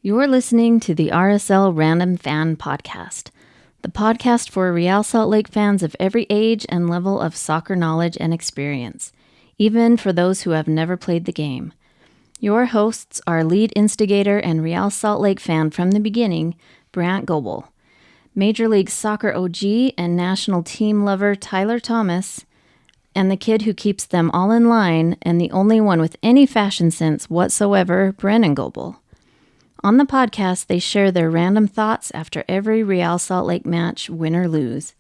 You're listening to the RSL Random Fan Podcast, the podcast for Real Salt Lake fans of every age and level of soccer knowledge and experience, even for those who have never played the game. Your hosts are lead instigator and Real Salt Lake fan from the beginning, Brant Goebel, Major League Soccer OG and national team lover Tyler Thomas, and the kid who keeps them all in line and the only one with any fashion sense whatsoever, Brennan Goebel. On the podcast, they share their random thoughts after every Real Salt Lake match, win or lose.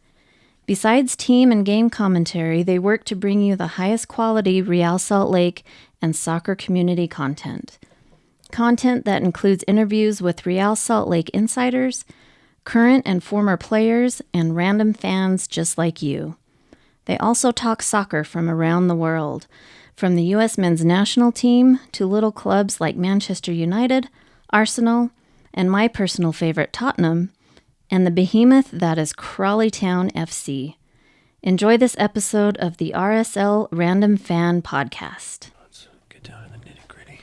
Besides team and game commentary, they work to bring you the highest quality Real Salt Lake and soccer community content. Content that includes interviews with Real Salt Lake insiders, current and former players, and random fans just like you. They also talk soccer from around the world, from the U.S. men's national team to little clubs like Manchester United, Arsenal, and my personal favorite, Tottenham, and the behemoth that is Crawley Town FC. Enjoy this episode of the RSL Random Fan Podcast. Let's get down to the nitty-gritty.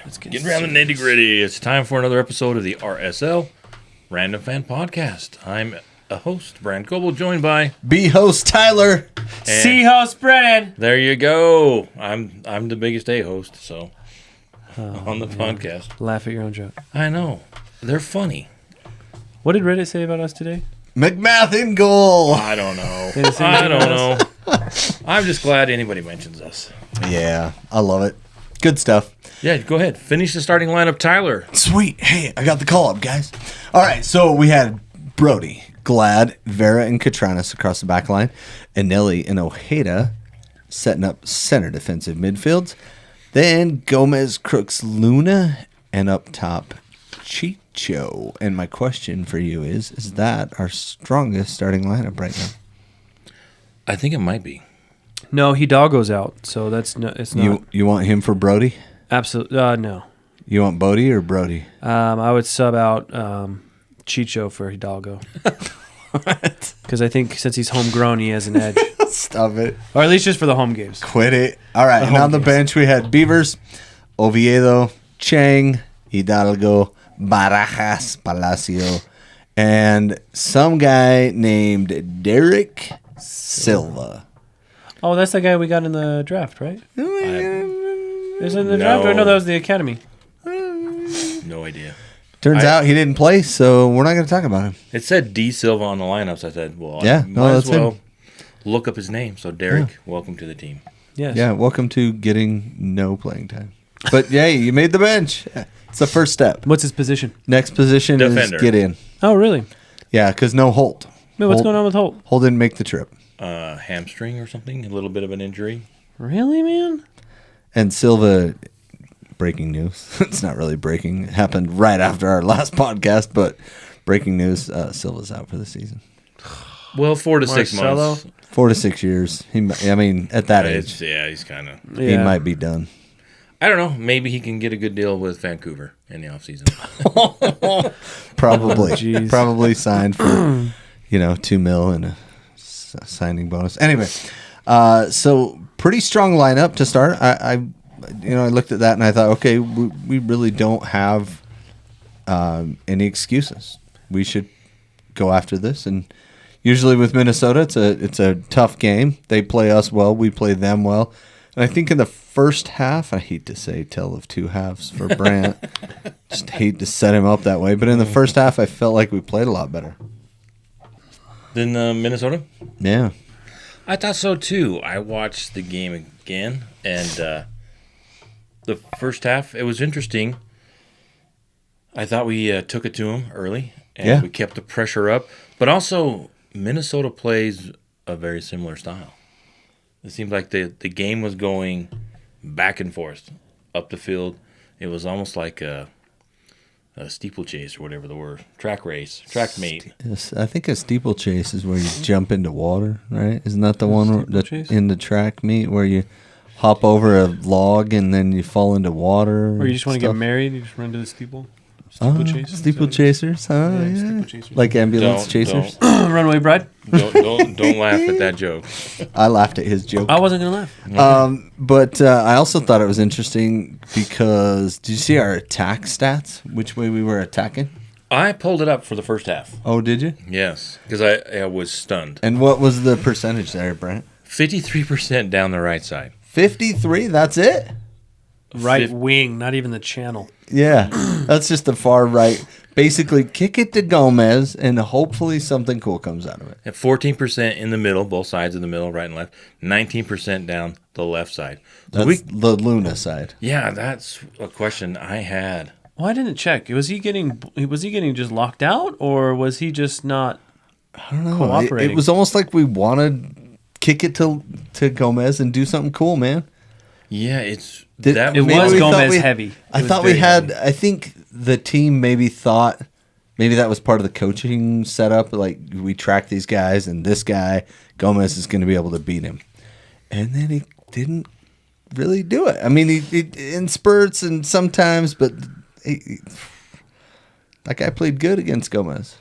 Let's get around the nitty-gritty. It's time for another episode of the RSL Random Fan Podcast. I'm a host, Brant Goebel, joined by B-host Tyler. C-host Brennan. There you go. I'm the biggest A-host, so on the podcast. Laugh at your own joke. I know. They're funny. What did Reddit say about us today? McMath in goal. I don't know. Did it say I anything don't about know. I'm just glad anybody mentions us. Yeah, I love it. Good stuff. Yeah, go ahead. Finish the starting lineup, Tyler. Sweet. Hey, I got the call up, guys. All right, so we had Brody, Glad, Vera, and Katranis across the back line, and Nelly and Ojeda setting up center defensive midfields. Then Gomez, Crooks, Luna, and up top, Chicho. And my question for you is that our strongest starting lineup right now? I think it might be. No, Hidalgo's out, so that's no. It's not. You want him for Brody? Absolutely. No. You want Bodie or Brody? I would sub out Chicho for Hidalgo. Because I think since he's homegrown, he has an edge. Stop it. Or at least just for the home games. Quit it. All right, and on the bench we had Beavers, Oviedo, Chang, Hidalgo, Barajas, Palacio, and some guy named Derek Silva. Oh, that's the guy we got in the draft, right? Is it in the draft? Or no, that was the academy. No idea. Turns out he didn't play, so we're not going to talk about him. It said D Silva on the lineups. I said, well, Yeah, I no, might as that's well him. look up his name. So, Derek, welcome to the team. Yes. Yeah, welcome to getting no playing time. But, yeah, you made the bench. It's the first step. What's his position? Next position Defender. is get in. Oh, really? Yeah, because no Holt. Wait, what's going on with Holt? Holt didn't make the trip. Hamstring or something, a little bit of an injury. Really, man? And Silva, breaking news. It's not really breaking. It happened right after our last podcast, but breaking news, Silva's out for the season. Well, 4 to 6 Marcelo? months. 4 to 6 years. At that age, He's kind of. he might be done. I don't know. Maybe he can get a good deal with Vancouver in the offseason. Probably. Jeez. Probably signed for, $2 million and a signing bonus. Anyway, so pretty strong lineup to start. I looked at that and I thought, okay, we really don't have any excuses. We should go after this. And usually with Minnesota, it's a tough game. They play us well. We play them well. And I think in the first half, I hate to say tale of two halves for Brant. Just hate to set him up that way. But in the first half, I felt like we played a lot better. Then Minnesota? Yeah. I thought so too. I watched the game again, and the first half, it was interesting. I thought we took it to them early, and we kept the pressure up. But also, Minnesota plays a very similar style. It seemed like the game was going back and forth up the field. It was almost like a steeplechase or whatever the word. Track race, track meet. I think a steeplechase is where you jump into water, right? Isn't that the one in the track meet where you hop over a log and then you fall into water? Or you just want to get married, you just run to the steeple? Steeplechasers, huh? Yeah, Yeah. steeplechasers. Like ambulance Don't- chasers. Runaway Bride. Don't laugh at that joke. I laughed at his joke. I wasn't gonna laugh. But I also thought it was interesting because did you see our attack stats? Which way we were attacking? I pulled it up for the first half. Oh, did you? Yes, because I was stunned. And what was the percentage there, Brent? 53% down the right side. 53. That's it. Right wing, not even the channel. Yeah, that's just the far right. Basically, kick it to Gomez, and hopefully something cool comes out of it. At 14% in the middle, both sides of the middle, right and left. 19% down the left side. That's the Luna side. Yeah, that's a question I had. Well, I didn't check. Was he getting just locked out, or was he just not I don't know. cooperating? It was almost like we wanted kick it to Gomez and do something cool, man. Yeah, it's Did- that. It Maybe was we thought Gomez we- heavy. I It was thought we very had. heavy. I think the team maybe thought maybe that was part of the coaching setup. Like we track these guys, and this guy Gomez is going to be able to beat him, and then he didn't really do it. I mean, he in spurts and sometimes, but that guy played good against Gomez.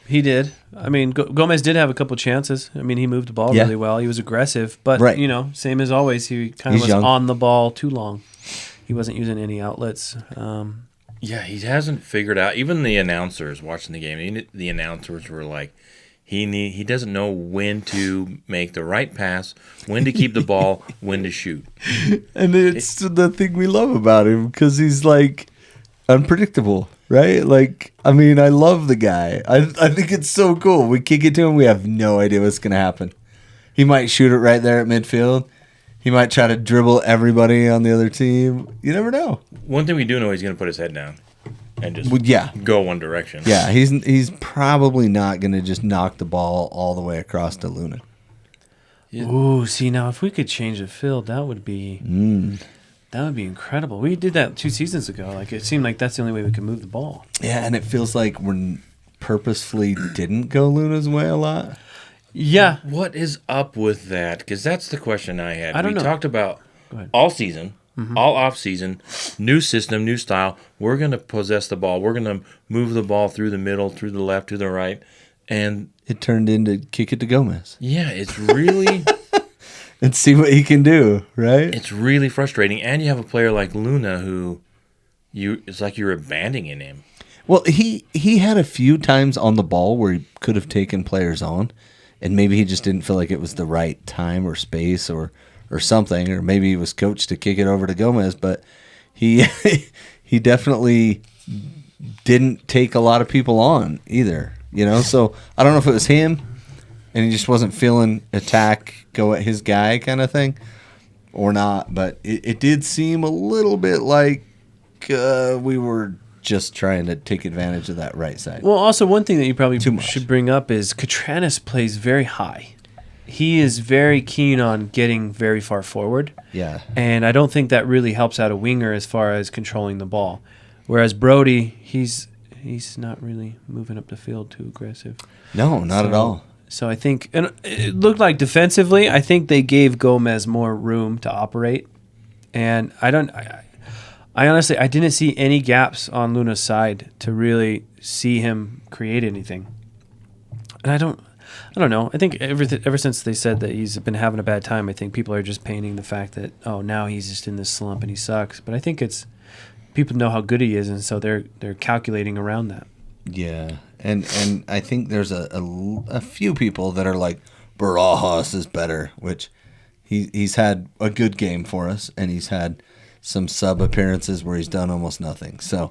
He did. I mean, Gomez did have a couple chances. I mean, he moved the ball Yeah. really well. He was aggressive, but Right. same as always, he kind of He's was young. on the ball too long. He wasn't using any outlets. Yeah, he hasn't figured out. Even the announcers watching the game, the announcers were like, he doesn't know when to make the right pass, when to keep the ball, when to shoot. And it's the thing we love about him because he's like unpredictable, right? Like, I mean, I love the guy. I think it's so cool. We kick it to him, we have no idea what's going to happen. He might shoot it right there at midfield. He might try to dribble everybody on the other team. You never know. One thing we do know, he's going to put his head down and just Well, yeah. go one direction. Yeah, he's probably not going to just knock the ball all the way across to Luna. Ooh, see now, if we could change the field, that would be incredible. We did that 2 seasons ago. Like it seemed like that's the only way we could move the ball. Yeah, and it feels like we're purposefully didn't go Luna's way a lot. Yeah, What is up with that? Because that's the question I had. I don't we know. talked about Go ahead. all season, all off season, new system, new style. We're going to possess the ball. We're going to move the ball through the middle, through the left, to the right. And It turned into kick it to Gomez yeah, it's really and see what he can do, right? it's really frustrating. And you have a player like Luna who it's like you're abandoning him. Well, he had a few times on the ball where he could have taken players on, and maybe he just didn't feel like it was the right time or space or something, or maybe he was coached to kick it over to Gomez, but he he definitely didn't take a lot of people on either, So I don't know if it was him and he just wasn't feeling attack, go at his guy kind of thing or not, but it did seem a little bit like we were just trying to take advantage of that right side. Well, also one thing that you probably Too much. should bring up is Katranis plays very high. He is very keen on getting very far forward. Yeah. And I don't think that really helps out a winger as far as controlling the ball. Whereas Brody, he's not really moving up the field too aggressive. No, not at all. So I think, and it looked like defensively, I think they gave Gomez more room to operate. And I honestly, I didn't see any gaps on Luna's side to really see him create anything. And I don't know. I think ever since they said that he's been having a bad time, I think people are just painting the fact that, oh, now he's just in this slump and he sucks. But I think it's people know how good he is, and so they're calculating around that. Yeah, and I think there's a few people that are like Barajas is better, which he's had a good game for us, and he's had some sub appearances where he's done almost nothing. So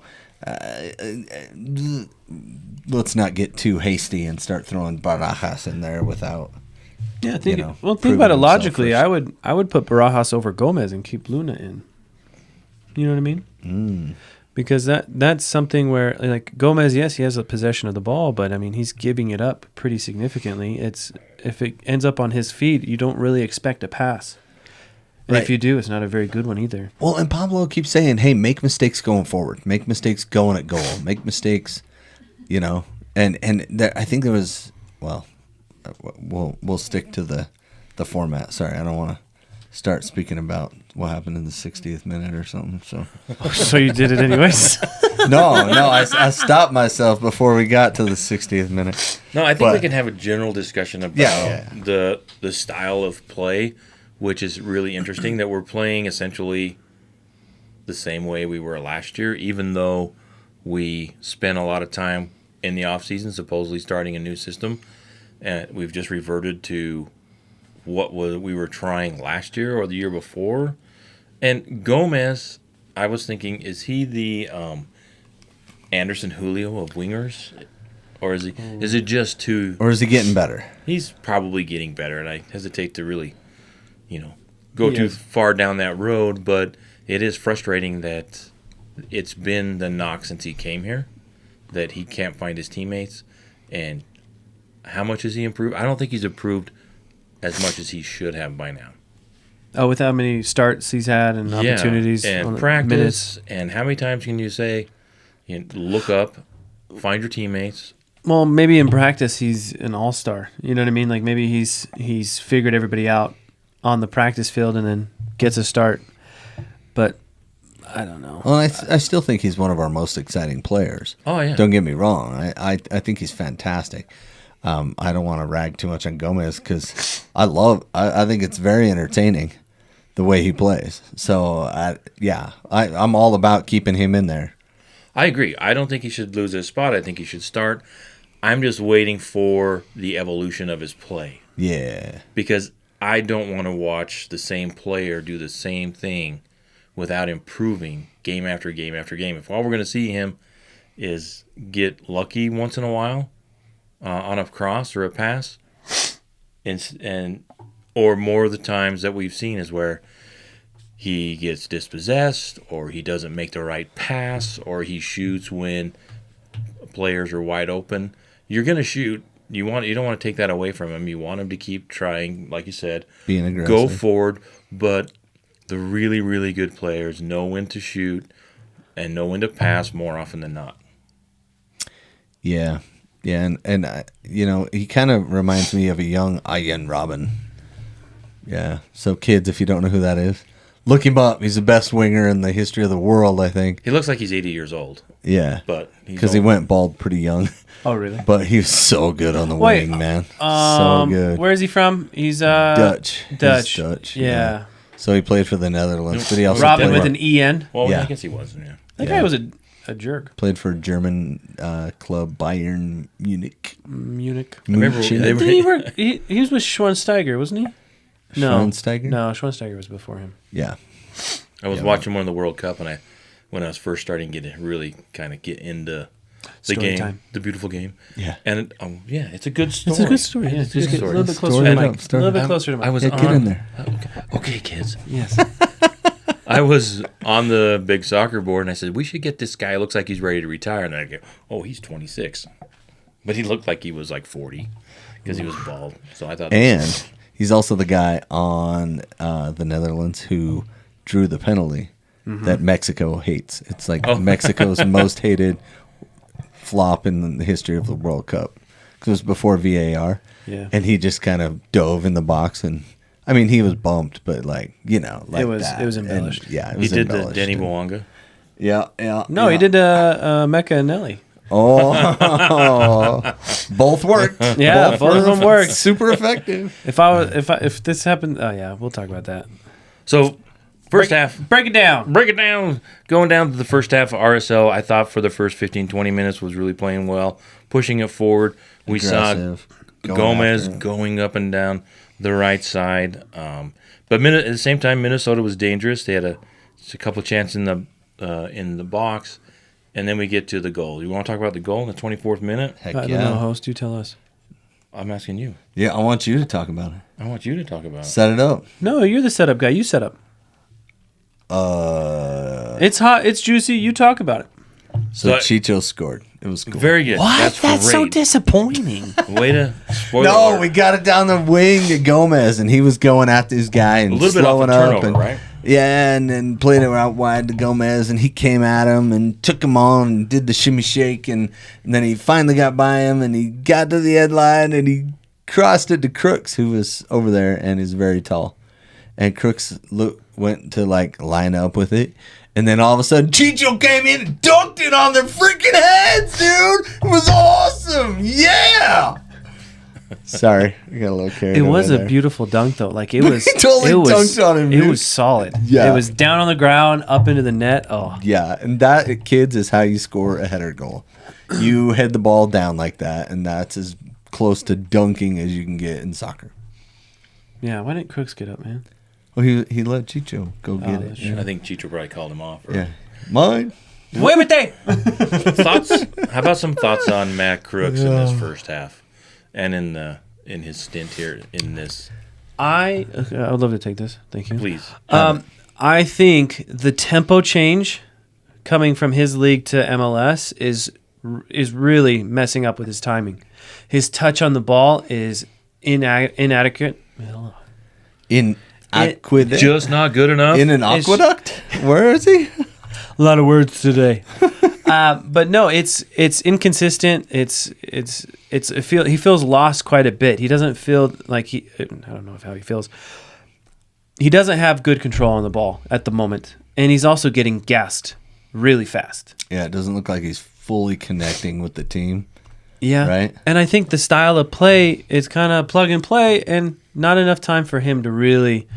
let's not get too hasty and start throwing Barajas in there without. Yeah, think about it proving logically. himself I would put Barajas over Gomez and keep Luna in. You know what I mean? Because that's something where, like, Gomez, yes, he has a possession of the ball, but I mean he's giving it up pretty significantly. If it ends up on his feet, you don't really expect a pass. And Right. if you do, it's not a very good one either. Well, and Pablo keeps saying, "Hey, make mistakes going forward. Make mistakes going at goal. Make mistakes, And there, I think there was. Well, we'll stick to the format. Sorry, I don't want to start speaking about what happened in the 60th minute or something. So So you did it anyways. no, I stopped myself before we got to the 60th minute. No, I think we But- can have a general discussion about Yeah. the style of play, which is really interesting. That we're playing essentially the same way we were last year, even though we spent a lot of time in the off season supposedly starting a new system, and we've just reverted to what we were trying last year or the year before. And Gomez, I was thinking, is he the Anderson Julio of wingers, or is he? Is it just too? Or is he getting better? He's probably getting better, and I hesitate to really, go He too is. far down that road. But it is frustrating that it's been the knock since he came here, that he can't find his teammates. And how much has he improved? I don't think he's improved as much as he should have by now. Oh, with how many starts he's had and opportunities and on the practice, minutes. and how many times can you say, look up, find your teammates? Well, maybe in practice he's an all-star. You know what I mean? Like maybe he's figured everybody out on the practice field and then gets a start. But I don't know. Well, I still think he's one of our most exciting players. Oh yeah, Don't get me wrong. I think he's fantastic. I don't want to rag too much on Gomez because I think it's very entertaining the way he plays. So, I'm all about keeping him in there. I agree. I don't think he should lose his spot. I think he should start. I'm just waiting for the evolution of his play, Yeah. because I don't want to watch the same player do the same thing without improving game after game after game. If all we're going to see him is get lucky once in a while on a cross or a pass, and or more of the times that we've seen is where he gets dispossessed, or he doesn't make the right pass, or he shoots when players are wide open. You're going to shoot. You don't want to take that away from him. You want him to keep trying, like you said, Being aggressive. go forward. But the really, really good players know when to shoot and know when to pass more often than not. Yeah. Yeah, and he kind of reminds me of a young Ian Robin. Yeah. So kids, if you don't know who that is, look him up. He's the best winger in the history of the world, I think. He looks like he's 80 years old, Yeah. but he's Because he old. went bald pretty young. Oh, really? But he was so good on the Wait, wing, man. So good. Where is he from? He's Dutch. He's Dutch. Dutch. Yeah. So he played for the Netherlands, but he also Robin played, with an EN. Well, Yeah. I guess he was. Yeah. That Yeah. guy was a jerk. played for German club Bayern Munich. Munich. remember München. they were- Did he work? He was with Schweinsteiger, wasn't he? No. Schweinsteiger? No, Schweinsteiger was before him. Yeah. I was Yeah, watching one of the World Cup, and when I was first starting to get into the Story game, time. the beautiful game. Yeah. And it's a good story. It's a good story. Yeah, It's a good just get a story. little bit closer Story to it Mike. up, story A little it bit up. closer to Mike. I was Yeah, on. get in there. Okay, kids. Yes. I was on the big soccer board, and I said, we should get this guy. Looks like he's ready to retire. And I go, oh, he's 26. But he looked like he was like 40 because he was bald. So I thought. And he's also the guy on the Netherlands who drew the penalty that Mexico hates. It's like Mexico's most hated flop in the history of the World Cup. 'Cause it was before VAR. Yeah. And he just kind of dove in the box and I mean, he was bumped, but like It was and, embellished. yeah, it he was did the embellished. Denny Bwanga. Yeah, yeah. No, yeah. he did Mecca and Nelly. Oh, both worked. Yeah, both of them worked. Super effective. If this happened, oh yeah, we'll talk about that. So, first half. Break it down. Break it down. Going down to the first half of RSL, I thought for the first 15, 20 minutes was really playing well, pushing it forward. We Aggressive, saw going Gomez after it. going up and down the right side. But at the same time, Minnesota was dangerous. They had just a couple of chances in the box. And then we get to the goal. You want to talk about the goal in the 24th minute? Heck I don't yeah. know, host. You tell us. I'm asking you. Yeah, I want you to talk about it. I want you to talk about it. Set it up. No, you're the setup guy. You set up. It's hot. It's juicy. You talk about it. So So- Chicho scored. It was cool. Very good. That's great. disappointing. Way to spoil No, alert. we got it down the wing to Gomez, and he was going after his guy and A little bit off slowing a up, turnover, and, right? Yeah, and then played it out wide to Gomez, and he came at him and took him on and did the shimmy shake, and then he finally got by him, and he got to the headline, and he crossed it to Crooks, who was over there and is very tall, and Crooks went to like line up with it. And then all of a sudden, Chicho came in and dunked it on their freaking heads, dude. It was awesome. Yeah. Sorry, I got a little carried It away was a there. beautiful dunk, though. Like, it was... Totally it was, dunked on him, It dude. was solid. Yeah. It was down on the ground, up into the net. Oh, Yeah, and that, kids, is how you score a header goal. You head the ball down like that, and that's as close to dunking as you can get in soccer. yeah. Why didn't Crooks get up, man? Well, he let Chicho go get it. that's Yeah. I think Chicho probably called him off. Or Yeah. Mine. Muévete! Thoughts? How about some thoughts on Matt Crooks in this first half, and in his stint here in this? I would love to take this. Thank you. Please. I think the tempo change coming from his league to MLS is really messing up with his timing. His touch on the ball is inadequate. Aqueduct. Just not good enough. In an aqueduct? Where is he? A lot of words today. But no, it's inconsistent. He feels lost quite a bit. He doesn't feel like I don't know how he feels. He doesn't have good control on the ball at the moment, and he's also getting gassed really fast. Yeah, it doesn't look like he's fully connecting with the team. Yeah. Right. And I think the style of play is kind of plug and play, and not enough time for him to really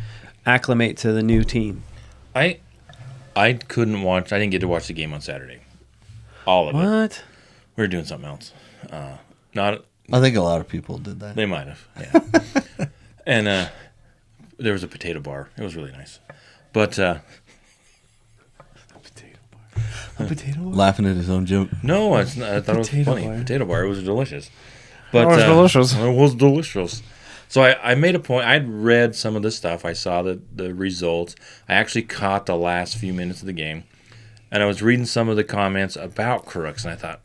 acclimate to the new team. I couldn't watch. I didn't get to watch the game on Saturday. All of it. What? We were doing something else. Not. I think a lot of people did that. They might have. Yeah. And there was a potato bar. It was really nice. But A potato bar? Laughing at his own joke. no, it's not, I thought it was Potato funny. bar. Potato bar. It was delicious. But It was delicious. It was delicious. So I made a point. I'd read some of the stuff. I saw the results. I actually caught the last few minutes of the game. And I was reading some of the comments about Crooks, and I thought,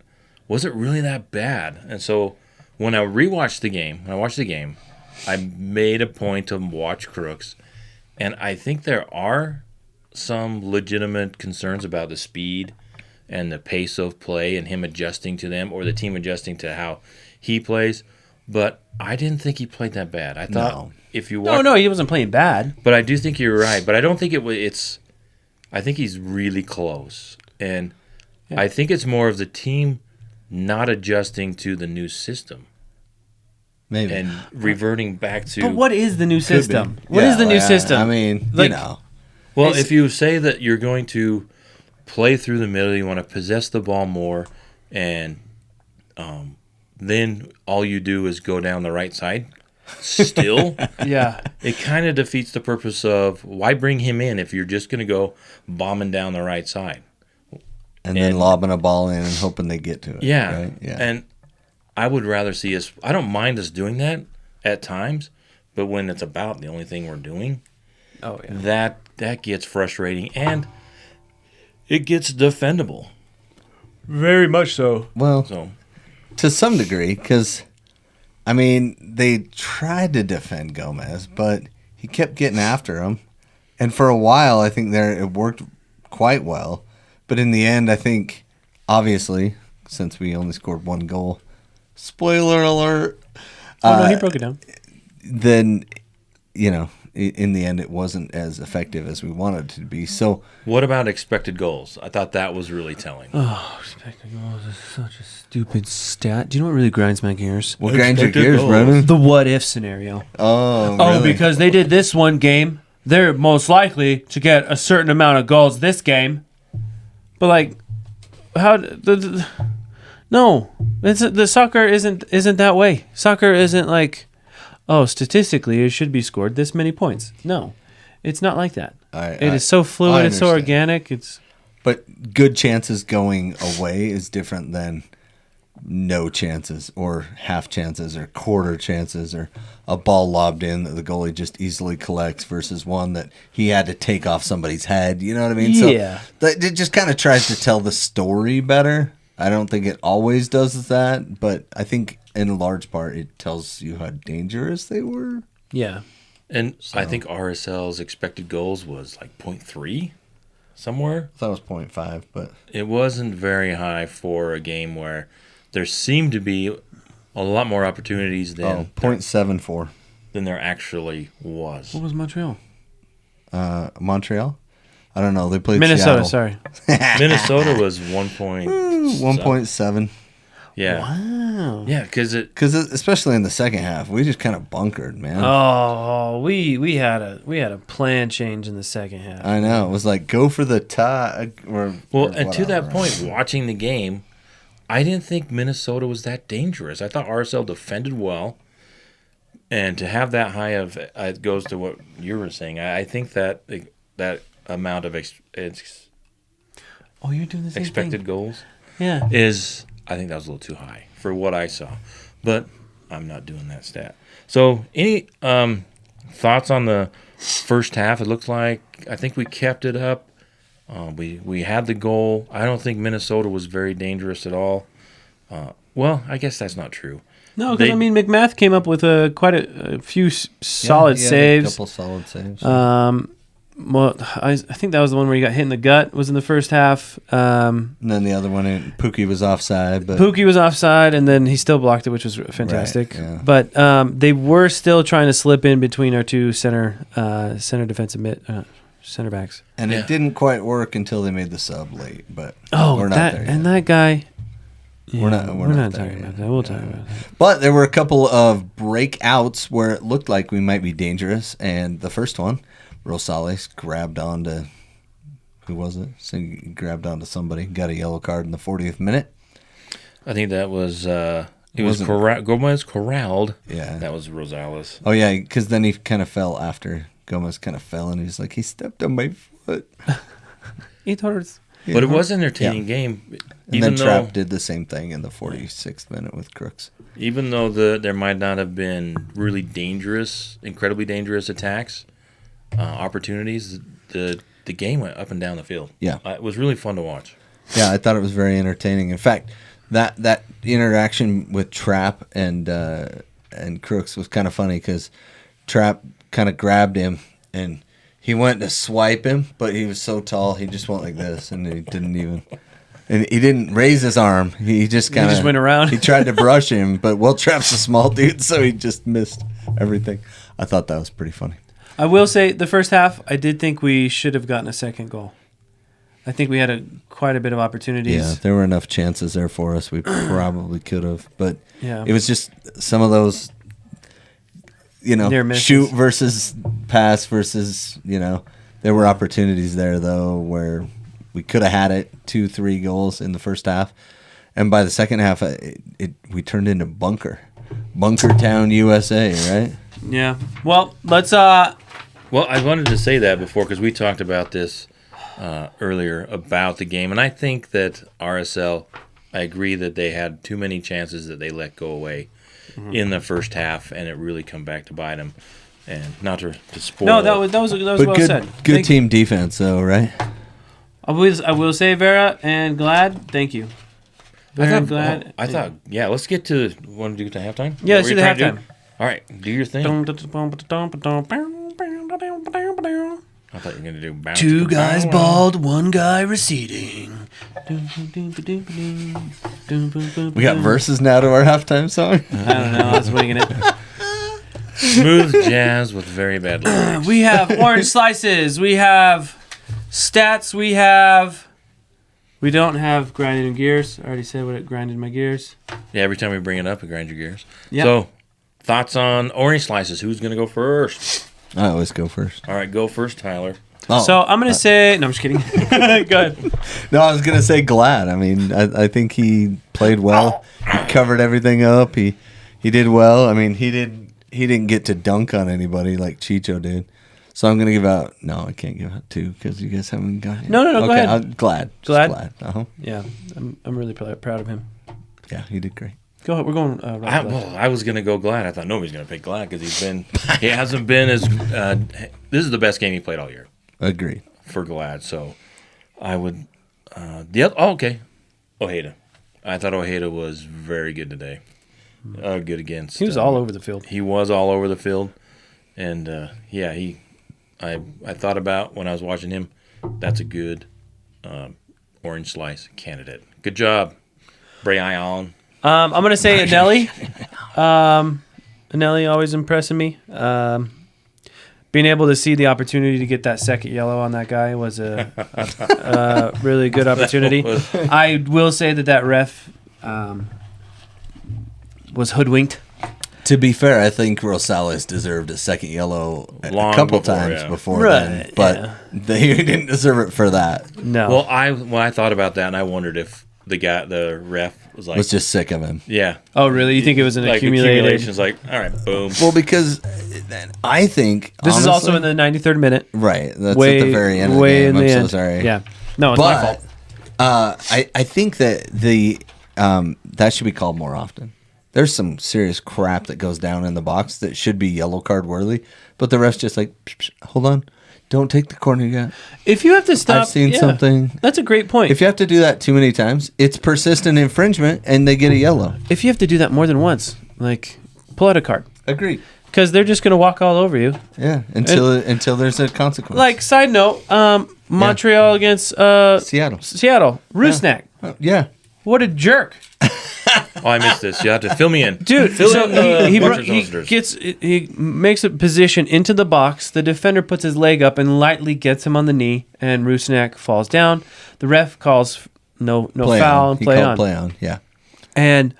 was it really that bad? And so when I watched the game, I made a point to watch Crooks. And I think there are some legitimate concerns about the speed and the pace of play and him adjusting to them, or the team adjusting to how he plays. But I didn't think he played that bad. I thought No. if you watch, No, he wasn't playing bad. but I do think you're right. But I don't think it's. I think he's really close, and I think it's more of the team not adjusting to the new system Maybe. and reverting back to. But what is the new system? be. What is Yeah, the new well, system? I mean, Like- Well, It's- if you say that you're going to play through the middle, you want to possess the ball more, and then all you do is go down the right side, still, Yeah. it kind of defeats the purpose of why bring him in if you're just going to go bombing down the right side. and then and- lobbing a ball in and hoping they get to it. Yeah. Right? Yeah. And I would rather see us, I don't mind us doing that at times, but when it's about the only thing we're doing, Oh, yeah. that gets frustrating and it gets defendable. Very much so. well, So, to some degree, because, I mean, they tried to defend Gomez, but he kept getting after him. And for a while, I think it worked quite well. But in the end, I think, obviously, since we only scored one goal, spoiler alert, Oh, no, he broke it down. then, in the end, it wasn't as effective as we wanted it to be. So, what about expected goals? I thought that was really telling. Oh, expected goals is such a stupid stat. Do you know what really grinds my gears? what grinds your Expected gears, goals. Brennan? The what if scenario. Oh, Oh, really? because they did this one game, they're most likely to get a certain amount of goals this game. But like, how no, the soccer isn't that way. Soccer isn't like, oh, statistically it should be scored this many points. No, it's not like that. It is so fluid. I It's so understand. organic. It's But good chances going away is different than no chances or half chances or quarter chances or a ball lobbed in that the goalie just easily collects versus one that he had to take off somebody's head. You know what I mean? Yeah. So it just kind of tries to tell the story better. I don't think it always does that, but I think in a large part it tells you how dangerous they were. yeah. And I think RSL's expected goals was like 0.3 somewhere. I thought it was 0.5, but It wasn't very high for a game where there seemed to be a lot more opportunities than 0.74. than there actually was. What was Montreal? Montreal. I don't know. They played Minnesota. Seattle. Sorry. Minnesota was 1.7. Yeah. Wow. Yeah, because Because especially in the second half, we just kind of bunkered, man. Oh, we had a plan change in the second half. I know. It was like go for the tie. and to that point, watching the game, I didn't think Minnesota was that dangerous. I thought RSL defended well, and to have that high of it goes to what you were saying. I think that that amount of Oh, you're doing the same expected thing. goals Yeah. is, I think that was a little too high for what I saw, but I'm not doing that stat. So, any thoughts on the first half? It looked like I think we kept it up. We had the goal. I don't think Minnesota was very dangerous at all. Well, I guess that's not true. No, because They- I mean, McMath came up with quite a few solid he had saves. A couple solid saves. Well, I think that was the one where he got hit in the gut. Was in the first half. And then the other one, Pookie was offside, but Pookie was offside, and then he still blocked it, which was fantastic. Right, yeah. But they were still trying to slip in between our two center defensive center backs. and Yeah. it didn't quite work until they made the sub late. But Oh, we're not that there yet. and that guy. Yeah, We're not there talking yet. about that. We'll talk about that. But there were a couple of breakouts where it looked like we might be dangerous, and the first one, Rosales grabbed onto who was it? So he grabbed onto somebody, got a yellow card in the 40th minute. I think that was Wasn't- Gomez corralled. Yeah. That was Rosales. Oh yeah, because then he kind of fell after Gomez kind of fell, and he's like, he stepped on my foot. It hurts. But it was an entertaining game. And Even then though, Trapp did the same thing in the 46th minute with Crooks. even though there might not have been really dangerous, incredibly dangerous attacks, opportunities, the game went up and down the field. Yeah. It was really fun to watch. Yeah, I thought it was very entertaining. In fact, that interaction with Trapp and Crooks was kind of funny because Trapp kind of grabbed him and he went to swipe him, but he was so tall he just went like this and he didn't raise his arm. He just kind of just went around. He tried to brush him, but Trapp's a small dude, so he just missed everything. I thought that was pretty funny. I will say the first half, I did think we should have gotten a second goal. I think we had quite a bit of opportunities. Yeah, there were enough chances there for us. We probably could have, but Yeah. it was just some of those, Near misses. shoot versus pass versus, there were opportunities there, though, where we could have had it 2-3 goals in the first half. And by the second half, we turned into Bunker Town, USA, right? Yeah. Well, let's. Well, I wanted to say that before because we talked about this earlier about the game, and I think that RSL, I agree that they had too many chances that they let go away in the first half, and it really come back to bite them. And not to spoil. No, that was But well good, said. good team defense, though, right? I will say Vera and Glad. Thank you. Vera and Glad. I thought, yeah. Let's get to. Want to do the halftime? Yeah, Is let's do that the what you're trying halftime. to do? All right, do your thing. I thought you were gonna do. bounce Two to guys bow. bald, one guy receding. We got verses now to our halftime song. I don't know. I was winging it. Smooth jazz with very bad lyrics. We have orange slices. We have stats. We don't have grinding gears. I already said what it grinded my gears. Yeah, every time we bring it up, it grinds your gears. Yep. So, thoughts on orange slices? Who's gonna go first? I always go first. All right, go first, Tyler. Oh. So I'm gonna say no. I'm just kidding. Go ahead. No, I was gonna say Glad. I mean, I think he played well. He covered everything up. He did well. I mean, he didn't get to dunk on anybody like Chicho did. So I'm gonna give out. No, I can't give out 2 because you guys haven't got it. No, go ahead. Glad. Just Glad? Glad. Uh-huh. Yeah, I'm really proud of him. Yeah, he did great. Go ahead. We're going right. I was gonna go Glad. I thought nobody's gonna pick Glad because he hasn't been as. This is the best game he played all year Agreed. for Glad. So, I would. Okay, Ojeda. I thought Ojeda was very good today. Good against. He was all over the field. He was all over the field, and I thought about when I was watching him. That's a good orange slice candidate. Good job, Bray Allen. I'm gonna say Anelli. Anelli always impressing me. being able to see the opportunity to get that second yellow on that guy was a really good opportunity. I will say that ref was hoodwinked. To be fair, I think Rosales deserved a second yellow Long a couple before, times yeah. before then, but they didn't deserve it for that. No. Well, I thought about that, and I wondered if the ref was like, Was just sick of him. yeah. Oh, really? You think it was an Like accumulated? accumulation's like, all right, boom. Well, because I think This is also in honestly- the 93rd minute. right. That's at the very end of the way game. in I'm the so end. sorry. Yeah. No, it's my fault. I think that that should be called more often. There's some serious crap that goes down in the box that should be yellow card worthy, but the ref's just like, psh, psh, hold on, don't take the corner yet. If you have to stop, I've seen something. That's a great point. If you have to do that too many times, it's persistent infringement, and they get a yellow. If you have to do that more than once, like pull out a card Agreed. because they're just gonna walk all over you. Yeah, until there's a consequence. Like side note, Montreal against Seattle. Rusnak. Yeah. What a jerk, Oh, I missed this. You have to fill me in. dude! Fill So in the he watchers. he makes a position into the box. The defender puts his leg up and lightly gets him on the knee, and Rusnak falls down. The ref calls no foul and He play called on. play on. Yeah. And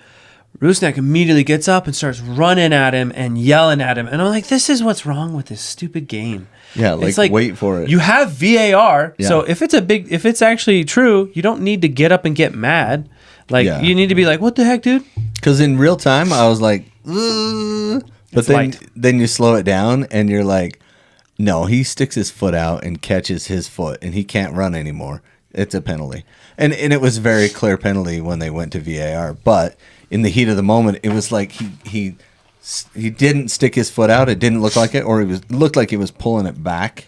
Rusnak immediately gets up and starts running at him and yelling at him. And I'm like, this is what's wrong with this stupid game. Yeah, It's wait for it. You have VAR, Yeah. so if it's actually true, you don't need to get up and get mad. Like Yeah. you need to be like, what the heck, dude? Because in real time, I was like, ugh. But It's then, light. then you slow it down and you're like, no, he sticks his foot out and catches his foot and he can't run anymore. It's a penalty. And it was very clear penalty when they went to VAR. But in the heat of the moment, it was like he didn't stick his foot out. It didn't look like it, or looked like he was pulling it back,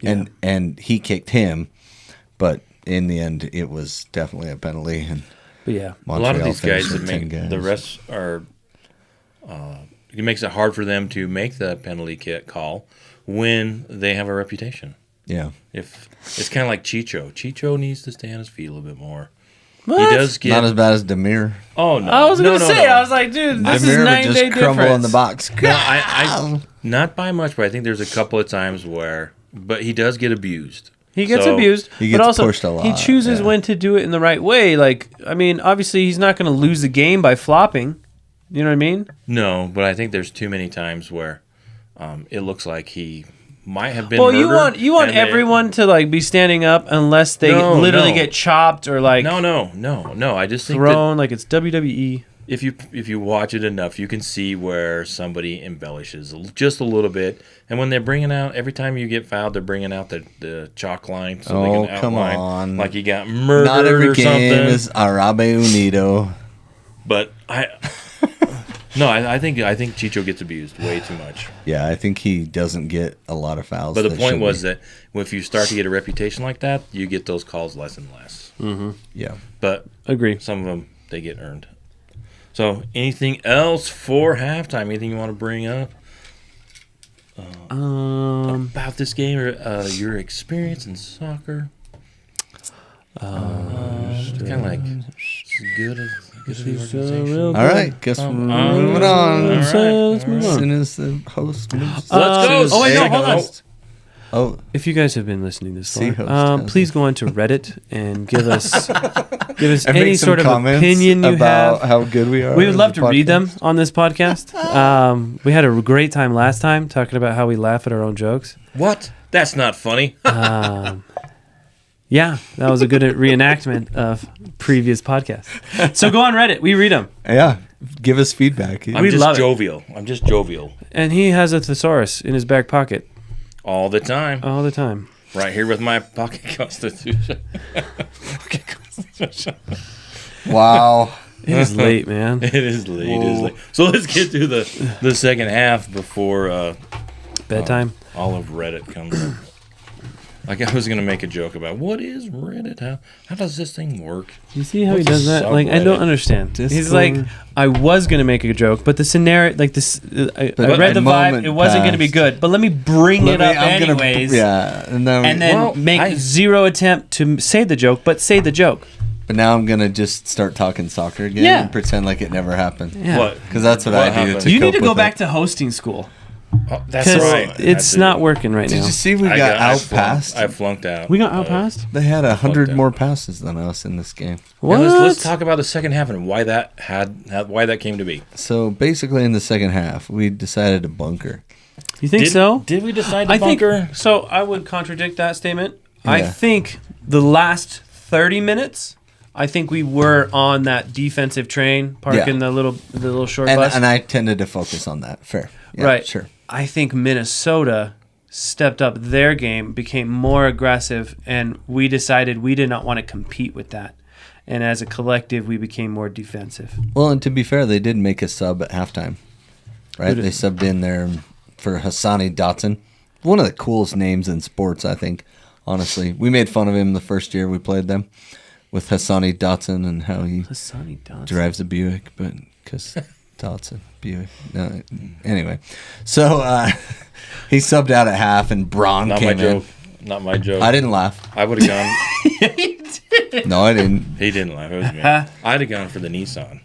and he kicked him. But in the end, it was definitely a penalty. And But yeah. A lot of Montreal these guys finished that with 10 make guys. the refs are. It makes it hard for them to make the penalty kick call when they have a reputation. Yeah. If it's kind of like Chicho. Chicho needs to stay on his feet a little bit more. What? He does get. Not as bad as Demir. Oh no! I was no, gonna no, say, no. I was like, dude, this is Demir would 9 just day crumble difference. in the box. No, I not by much, but I think there's a couple of times where, but he does get abused. He gets So- abused, He but gets also pushed a lot, he chooses yeah. when to do it in the right way. Like, I mean, obviously he's not going to lose the game by flopping. You know what I mean? No, but I think there's too many times where it looks like he might have been. Well, murdered, you want and they- everyone to like be standing up unless they No, literally no. get chopped or like No. I just think that thrown like it's WWE. if you watch it enough, you can see where somebody embellishes just a little bit. And when they're bringing out, every time you get fouled, they're bringing out the chalk line so they Oh, can come outline on. like he got murdered Not every or game something. is Arabe Unido. But I think Chicho gets abused way too much. Yeah, I think he doesn't get a lot of fouls. But the that point should was be. that if you start to get a reputation like that, you get those calls less and less. Yeah. But Agree. some of them, they get earned. So anything else for halftime? Anything you want to bring up about this game or your experience in soccer? It's kind of like good as the organization. All right, guess we're moving on. All right. Let's move As on. soon as the host moves. Let's go. Oh wait, no, Hey, hold on. Host. Oh, If you guys have been listening this See far, host has please go on to Reddit and give us and any make some sort of comments opinion you about have. how good we are. We would as love a to read podcast. them on this podcast. We had a great time last time talking about how we laugh at our own jokes. What? That's not funny. Yeah, that was a good reenactment of previous podcasts. So go on Reddit. We read them. Yeah, give us feedback. I'm We just love it. jovial. I'm just jovial And he has a thesaurus in his back pocket all the time. all the time. Right here with my pocket constitution. Wow. It is late, man. It is late. It is late. So let's get to the second half before Bedtime. all of Reddit comes up. Like I was gonna make a joke about what is Reddit? How does this thing work? You see how he What's does a that? Like I don't subreddit? understand. He's Discord. like, I was gonna make a joke, but the scenario, like this, I But read the a vibe. moment It wasn't gonna be passed. good, but let me bring it up I'm gonna- anyways. yeah, and then, And then Well, make zero attempt to say the joke, but say the joke. but now I'm gonna just start talking soccer again Yeah. and pretend like it never happened. Yeah. What? Because that's what What I do. happened? To You need cope to go with back it. to hosting school. Oh, that's 'Cause right. it's not working right Did now. you see we I got I flunked- outpassed? I flunked out. We got outpassed. They had 100 out. more passes than us in this game. What? Yeah, let's talk about the second half and why that why that came to be. So basically, in the second half, we decided to bunker. You think so? Did we decide to I bunker? think so. I would contradict that statement. I Yeah. think the last 30 minutes, I think we were on that defensive train, parking the little short bus. And I tended to focus on that. Fair. Yeah, right. Sure. I think Minnesota stepped up their game, became more aggressive, and we decided we did not want to compete with that. And as a collective, we became more defensive. Well, and to be fair, they did make a sub at halftime. Right? Who did? They subbed in there for Hassani Dotson. One of the coolest names in sports, I think, honestly. We made fun of him the first year we played them with Hassani Dotson and how he Hassani Dotson. drives a Buick, but because Dotson, Buick. No, anyway, so he subbed out at half and Braun Not my came in. joke. Not my joke. I didn't laugh. I would have gone. No, I didn't. He didn't laugh. It was me. I'd have gone for the Nissan.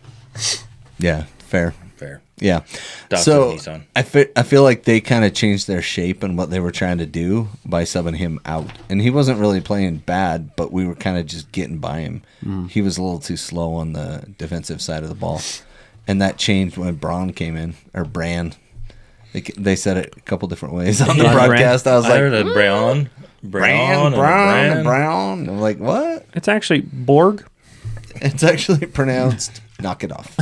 Yeah, fair. Fair. Yeah. Datsun So Nissan. I feel like they kind of changed their shape and what they were trying to do by subbing him out. And he wasn't really playing bad, but we were kind of just getting by him. He was a little too slow on the defensive side of the ball. And that changed when Braun came in, or Bran. They said it a couple different ways on the Yeah, broadcast. I was I like, heard a Brown. Brown. I'm like, what? It's actually Borg. It's actually pronounced knock it off.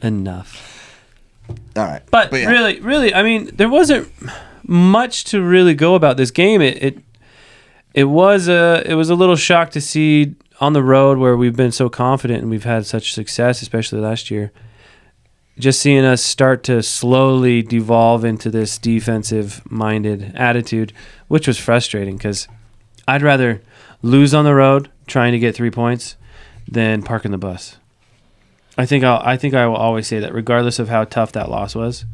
Enough. All right. But yeah. really, I mean, there wasn't much to really go about this game. It was a little shock to see on the road where we've been so confident and we've had such success, especially last year. Just seeing us start to slowly devolve into this defensive-minded attitude, which was frustrating because I'd rather lose on the road trying to get 3 points than parking the bus. I think I will always say that, regardless of how tough that loss was.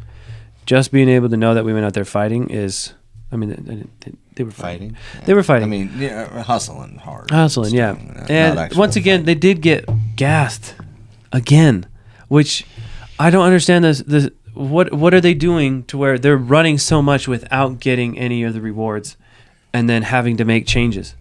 Just being able to know that we went out there fighting is, I mean, they were fighting. They were fighting. I mean, yeah, hustling hard. Hustling, yeah. Not And actual once again, fighting. they did get gassed again, which I don't understand. This what are they doing to where they're running so much without getting any of the rewards, and then having to make changes?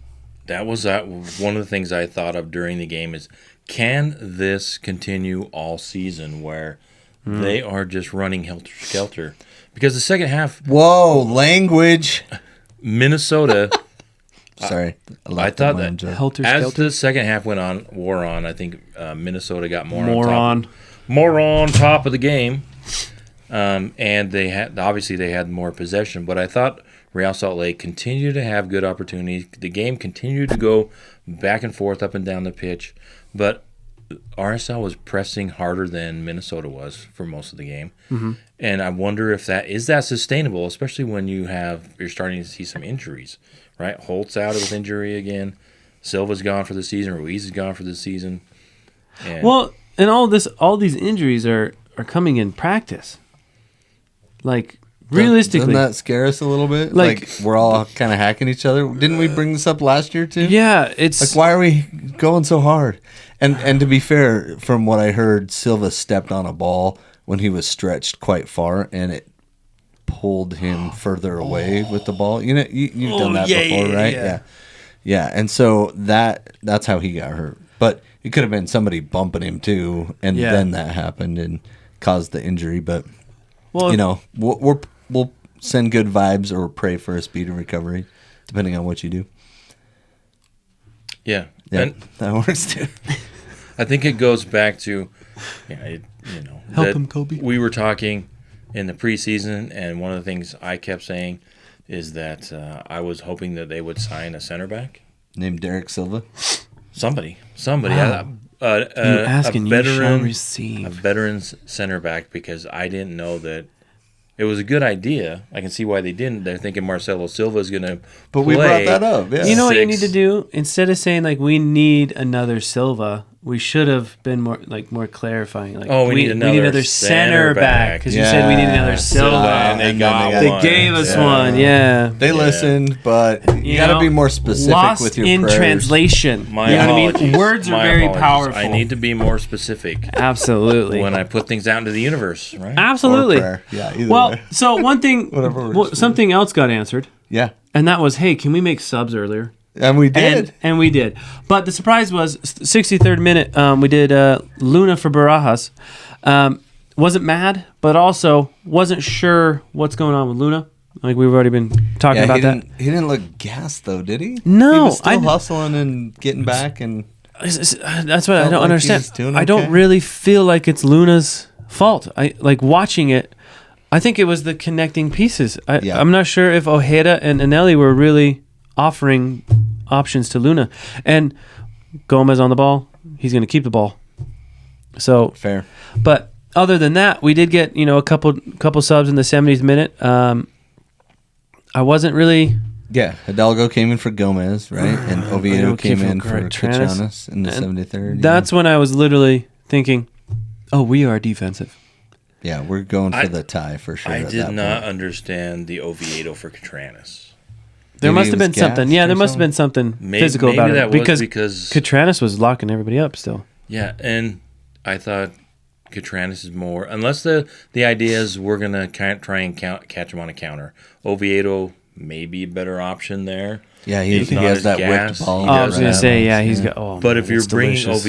That was one of the things I thought of during the game is, can this continue all season where they are just running helter-skelter? Because the second half, Whoa, language. Minnesota, Sorry. I thought that Helter as skelter. the second half wore on, I think Minnesota got more on top of the game. And they had more possession, but I thought Real Salt Lake continued to have good opportunities. The game continued to go back and forth up and down the pitch, but RSL was pressing harder than Minnesota was for most of the game. Mm-hmm. And I wonder if that is sustainable, especially when you're starting to see some injuries, right? Holt's out with injury again. Silva's gone for the season. Ruiz is gone for the season. And Well, and all these injuries are coming in practice. Like, realistically, Doesn't that scare us a little bit? Like- Like we're all kind of hacking each other. Didn't we bring this up last year too? yeah, it's Like, why are we going so hard? And to be fair, from what I heard, Silva stepped on a ball when he was stretched quite far, and it pulled him further away with the ball. You know, you've done that before, right? Yeah. And so that's how he got hurt. But it could have been somebody bumping him too, and Yeah. then that happened and caused the injury. But well, you know, we'll send good vibes or pray for a speedy recovery, depending on what you do. yeah. Yeah, And that works too. I think it goes back to, Help that him, Kobe. We were talking in the preseason, and one of the things I kept saying is that I was hoping that they would sign a center back. Named Derek Silva. Somebody. Wow. You ask and you shall receive. A veteran's center back, because I didn't know that it was a good idea. I can see why they didn't. They're thinking Marcelo Silva is going to But we brought that up. Yeah. You know what you need Six. to do? Instead of saying, like, we need another Silva, we should have been more clarifying. Like, we need another center back because you said we need another Silva. And they got They one. gave us one, yeah. They listened, but you got to be more specific lost with your in prayers. translation. My you know what I apologies. mean? Words are My very apologies. powerful. I need to be more specific Absolutely. when I put things out into the universe, right? Absolutely. Or prayer. Yeah, either Well, way. so one thing, Whatever something else got answered, Yeah. and that was, hey, can we make subs earlier? And we did. And we did. But the surprise was 63rd minute, we did Luna for Barajas. Wasn't mad, but also wasn't sure what's going on with Luna. Like we've already been talking about that. He didn't look gassed though, did he? No, he was still I- hustling and getting back, and That's what I Felt don't like understand. he's doing I don't okay. really feel like it's Luna's fault. I like watching it. I think it was the connecting pieces. Yeah. I'm not sure if Ojeda and Anelli were really offering options to Luna. And Gomez on the ball, he's going to keep the ball. So, fair. but other than that, we did get a couple subs in the 70th minute. I wasn't really. Yeah, Hidalgo came in for Gomez, right? And Oviedo came in for Tranis. Cachanas in the 73rd. That's when I was literally thinking, oh, we are defensive. Yeah, we're going for the tie for sure. I at did that not point. understand the Oviedo for Catranis. There Maybe must he have been was something. gassed Yeah, or there must have been something physical maybe about that it was because Catranis was locking everybody up still. Yeah, and I thought Catranis is more, unless the idea is we're gonna try and catch him on a counter. Oviedo may be a better option there. Yeah, he He's not has as that gassed. whipped ball. He Oh, I was does gonna have say, it. yeah, he's got. Oh, But man, if you're it's bringing delicious.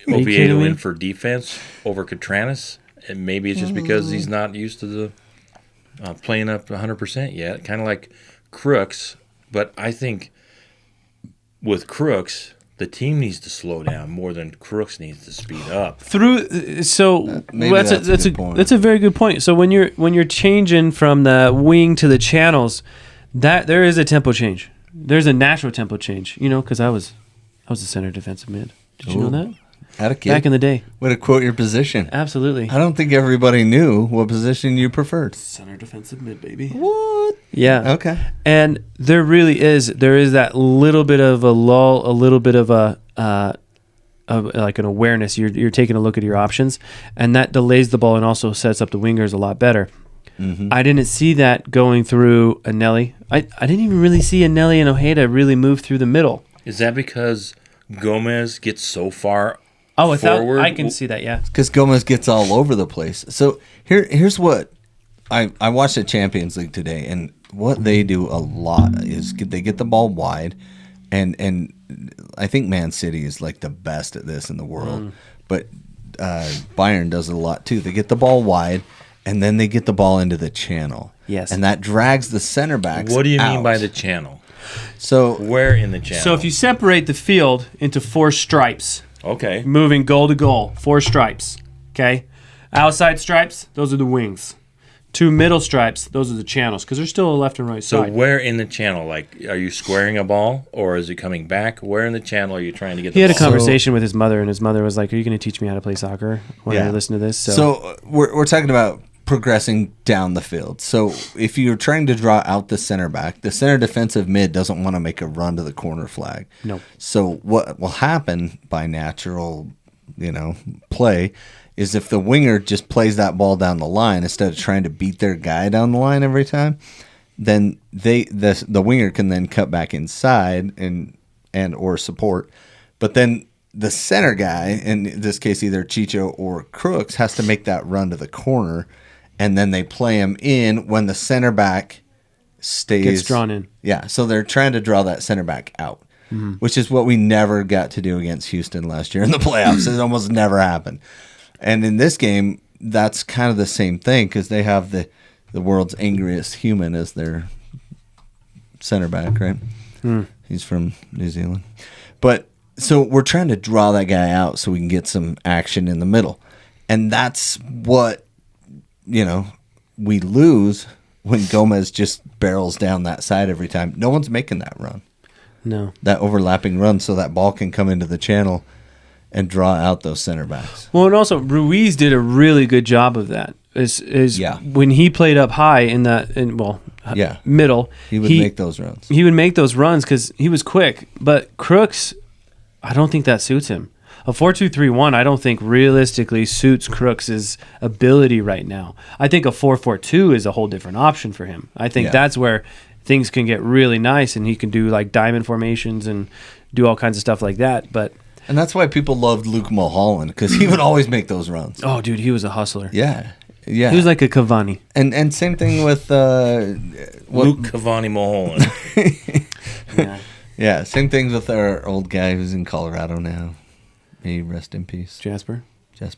Oviedo me? in for defense over Catranis, and maybe it's just because he's not used to the playing up 100% yet, kind of like Crooks. But I think with Crooks, the team needs to slow down more than Crooks needs to speed up. Maybe that's a good point. That's a very good point. So when you're changing from the wing to the channels, that there is a tempo change. There's a natural tempo change. Because I was a center defensive mid. Did you know that? Had a kid. Back in the day. Way to quote your position. Absolutely. I don't think everybody knew what position you preferred. Center defensive mid, baby. What? Yeah. Okay. And there is that little bit of a lull, a little bit of like an awareness. You're taking a look at your options, and that delays the ball and also sets up the wingers a lot better. Mm-hmm. I didn't see that going through Anelli. I didn't even really see Anelli and Ojeda really move through the middle. Is that because Gomez gets so far forward? I I can see that, yeah. Because Gomez gets all over the place. So here's what I watched the Champions League today, and what they do a lot is they get the ball wide, and I think Man City is like the best at this in the world, but Bayern does it a lot too. They get the ball wide, and then they get the ball into the channel. Yes. And that drags the center backs. What do you mean out. by the channel? So Where in the channel? So if you separate the field into 4 stripes, okay, moving goal to goal, 4 stripes, okay? Outside stripes, those are the wings. 2 middle stripes, those are the channels, because there's still a left and right so side. where in the channel? Like, are you squaring a ball or is it coming back? Where in the channel are you trying to get the He had a ball? conversation with his mother, and his mother was like, "Are you going to teach me how to play soccer when Yeah. I listen to this?" So we're talking about progressing down the field. So if you're trying to draw out the center back, the center defensive mid doesn't want to make a run to the corner flag. No. So what will happen by natural, play is if the winger just plays that ball down the line instead of trying to beat their guy down the line every time, then the winger can then cut back inside and or support. But then the center guy, in this case either Chicho or Crooks, has to make that run to the corner, and then they play him in when the center back gets drawn in. Yeah, so they're trying to draw that center back out, which is what we never got to do against Houston last year in the playoffs. It almost never happened. And in this game, that's kind of the same thing because they have the world's angriest human as their center back, right? He's from New Zealand. But so we're trying to draw that guy out so we can get some action in the middle. And that's what, we lose when Gomez just barrels down that side every time. No one's making that run, No. that overlapping run, so that ball can come into the channel and draw out those center backs. Well, and also Ruiz did a really good job of that. Yeah. When he played up high in middle, He would make those runs. He would make those runs because he was quick. But Crooks, I don't think that suits him. A 4-2-3-1, I don't think realistically suits Crooks' ability right now. I think a 4-4-2 is a whole different option for him. I think that's where things can get really nice, and he can do like diamond formations and do all kinds of stuff like that. And that's why people loved Luke Mulholland, because he would always make those runs. Oh, dude, he was a hustler. Yeah. He was like a Cavani. And same thing with Luke Cavani Mulholland. Yeah, same things with our old guy who's in Colorado now. May he rest in peace. Jasper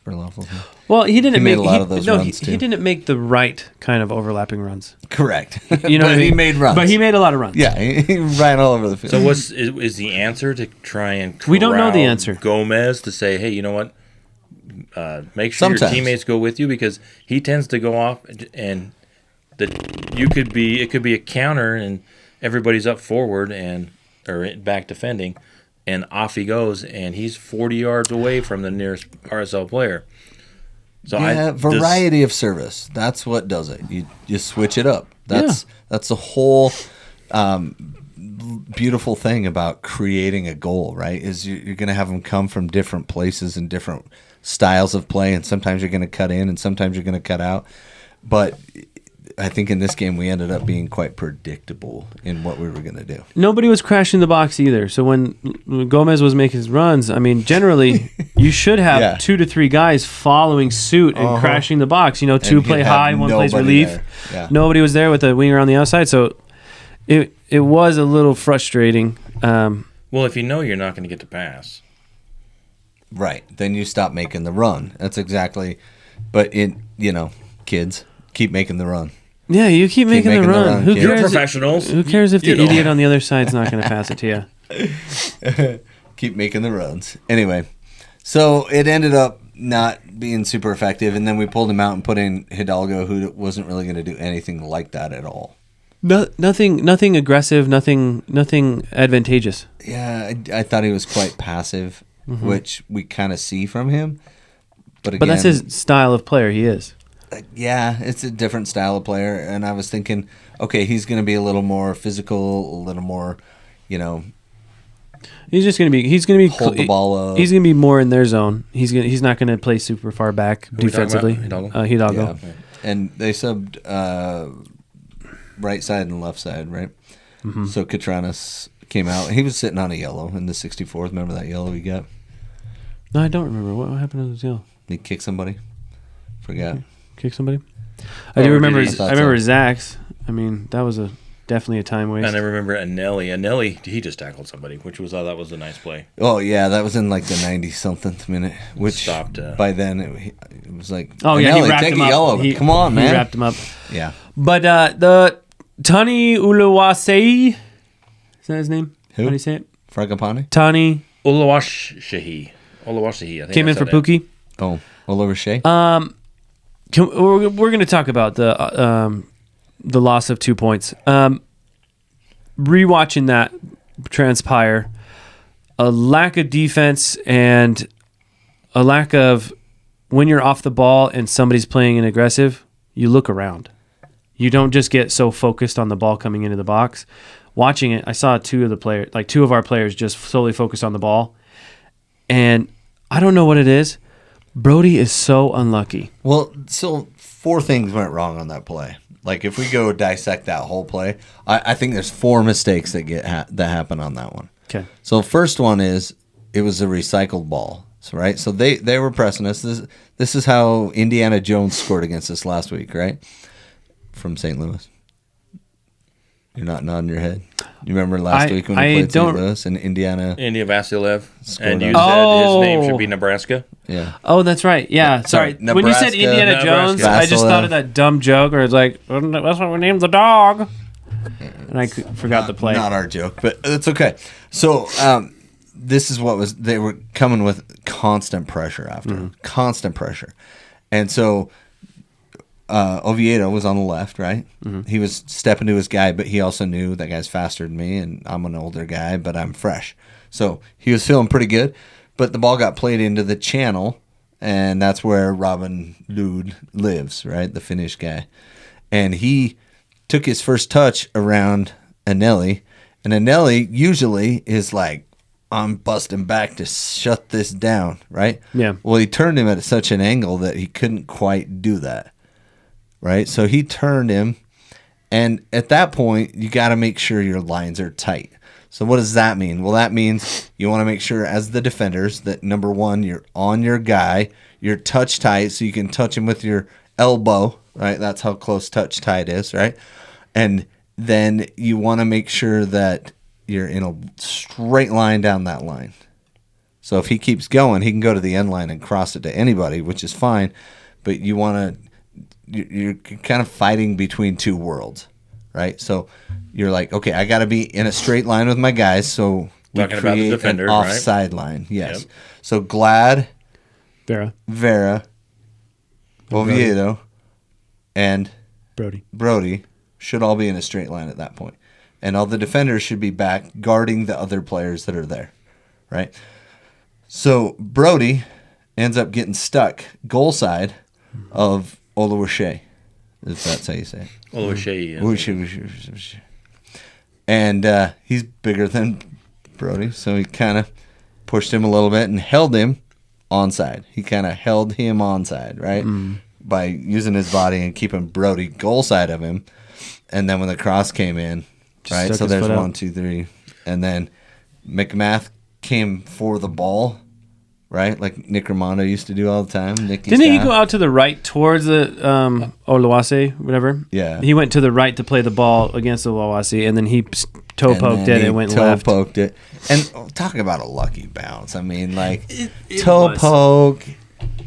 Loeffel. Well, he didn't made make a lot of those runs too. He didn't make the right kind of overlapping runs. Correct. You know, but what I mean? he made runs. But he made a lot of runs. Yeah, he ran all over the field. So is the answer to try and We don't know the corral answer. Gomez to say, hey, you know what? Make sure Sometimes. your teammates go with you, because he tends to go off and it could be a counter and everybody's up forward or back defending, and off he goes, and he's 40 yards away from the nearest RSL player. So variety of service. That's what does it. You switch it up. That's the whole beautiful thing about creating a goal, right? Is you're going to have them come from different places and different styles of play, and sometimes you're going to cut in and sometimes you're going to cut out. But I think in this game we ended up being quite predictable in what we were going to do. Nobody was crashing the box either. So when Gomez was making his runs, I mean, generally you should have 2 to 3 guys following suit and crashing the box. You know, 2 play high, 1 plays relief. Yeah. Nobody was there with a winger on the outside, so it was a little frustrating. Well, if you know you're not going to get to pass. Right. Then you stop making the run. That's exactly. But kids, keep making the run. Yeah, you keep making the run. Who You're cares? professionals. Who cares if the idiot on the other side's not going to pass it to you? Keep making the runs. Anyway, so it ended up not being super effective, and then we pulled him out and put in Hidalgo, who wasn't really going to do anything like that at all. Nothing aggressive, nothing advantageous. Yeah, I thought he was quite passive, which we kind of see from him. But again, that's his style of player. He is. Yeah, it's a different style of player, and I was thinking, okay, he's going to be a little more physical, a little more, He's going to be hold the ball up. He's going to be more in their zone. He's not going to play super far back defensively. Hidalgo? Hidalgo. Yeah. And they subbed right side and left side, right? Mm-hmm. So Katranis came out. He was sitting on a yellow in the 64th. Remember that yellow he got? No, I don't remember. What happened to the yellow? He kicked somebody. Forgot. Kick somebody? I do remember. I I remember Zach's. I mean, that was definitely a time waste. And I remember Anelli, he just tackled somebody, that was a nice play. Oh yeah, that was in like the 90-something minute. Which stopped. By then it was like, oh yeah, he wrapped take him a up. yellow. Come on, man. He wrapped him up. Yeah. But the Tani Uluwasei, is that his name? Who? How do you say it? Fragapane? Tani Uluwashihi, I think. Came in for Pookie. Oh, Oliver Shea. We're going to talk about the loss of 2 points. Rewatching that transpire, a lack of defense and a lack of, when you're off the ball and somebody's playing an aggressive, you look around. You don't just get so focused on the ball coming into the box. Watching it, I saw two of our players just solely focused on the ball, and I don't know what it is. Brody is so unlucky. Well, so 4 things went wrong on that play. Like, if we go dissect that whole play, I think there's 4 mistakes that that happen on that one. Okay. So the first one is it was a recycled ball, right? So they were pressing us. This is how Indiana Jones scored against us last week, right? From St. Louis. You're not nodding your head. You remember last week when we played St. Louis and Indiana? India Vasilev. And you on. said his name should be Nebraska? Yeah. Oh, that's right. Yeah. Sorry. Nebraska, when you said Indiana Jones, I just thought of that dumb joke where it's like, that's what we named the dog. And I forgot the play. Not our joke, but it's okay. So this is what they were coming with constant pressure after. Constant pressure. And so Oviedo was on the left, right? Mm-hmm. He was stepping to his guy, but he also knew that guy's faster than me, and I'm an older guy, but I'm fresh. So he was feeling pretty good, but the ball got played into the channel, and that's where Robin Lod lives, right? The Finnish guy. And he took his first touch around Anelli, and Anelli usually is like I'm busting back to shut this down, right? Yeah. Well, he turned him at such an angle that he couldn't quite do that, right? So he turned him, and at that point, you got to make sure your lines are tight. So what does that mean? Well, that means you want to make sure as the defenders that, number one, you're on your guy, you're touch tight so you can touch him with your elbow, right? That's how close touch tight is, right? And then you want to make sure that you're in a straight line down that line. So if he keeps going, he can go to the end line and cross it to anybody, which is fine. But you want to, you're kind of fighting between two worlds, right? So you're like, okay, I got to be in a straight line with my guys. So we Talking about the create defender, an right? offside line. Yes. Yep. So Glad, Vera, Oviedo, and Brody. should all be in a straight line at that point. And all the defenders should be back guarding the other players that are there, right? So Brody ends up getting stuck goal side of Oluwaseyi, if that's how you say it. Oluwaseyi. And he's bigger than Brody, so he kind of pushed him a little bit and held him onside. He kind of held him onside, right? By using his body and keeping Brody goal side of him. And then when the cross came in, right? So there's 1, 2, 3. And then McMath came for the ball, right? Like Nick Romano used to do all the time. Didn't he go out to the right towards the Oluwase, whatever? Yeah. He went to the right to play the ball against Oluwase, and then he toe poked it and went left. Toe poked it. And talking about a lucky bounce. I mean, like, It toe was. poke,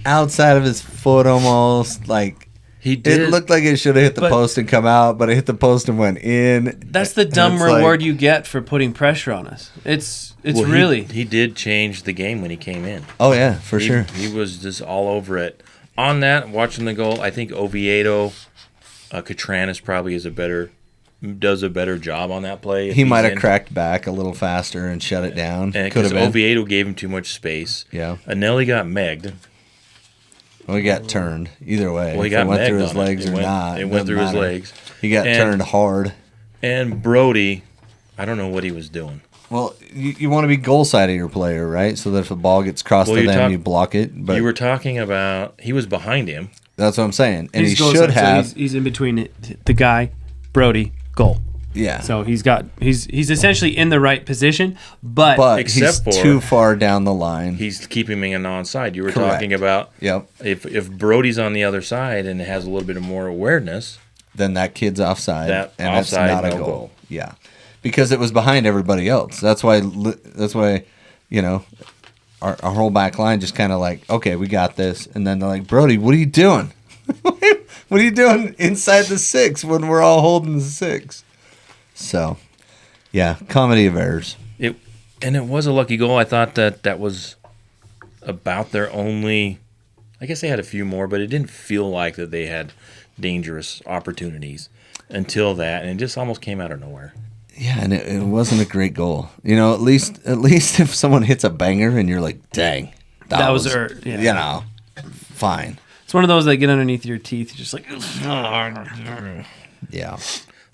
outside of his foot almost, like, He did. it looked like it should have hit the But- post and come out, but it hit the post and went in. That's the And dumb it's reward like- you get for putting pressure on us. It's Well, really. He did change the game when he came in. Oh, yeah, for sure. He was just all over it. On that, watching the goal, I think Oviedo, Catranis probably does a better job on that play. if He he's might have in. cracked back a little faster and shut it down. And Could because have been. Oviedo gave him too much space. Yeah. Anelli got megged. Well, he got turned either way. Well, he if got it went megged through his on it. legs It or went- not. It went doesn't through his matter. legs. He got And- turned hard. And Brody, I don't know what he was doing. Well, you want to be goal side of your player, right? So that if a ball gets crossed Well, to you them, talk- you block it. But You were talking about he was behind him. that's what I'm saying. And he He's goal should side, so have. he's in between the guy, Brody, goal. Yeah. So he's essentially in the right position, but Except he's for- too far down the line. He's keeping him onside. You were Correct. talking about Yep. if Brody's on the other side and has a little bit of more awareness. Then that kid's offside. That and offside, that's not a no goal. goal. Yeah. Because it was behind everybody else. That's why, you know, our whole back line just kind of like, okay, we got this. And then they're like, Brody, what are you doing? What are you doing inside the 6 when we're all holding the 6? So, yeah, comedy of errors. It was a lucky goal. I thought that was about their only. I guess they had a few more, but it didn't feel like that they had dangerous opportunities until that, and it just almost came out of nowhere. Yeah, and it wasn't a great goal. You know, at least if someone hits a banger and you're like, dang, That was yeah. you know, fine. It's one of those that get underneath your teeth. You're just like, Yeah.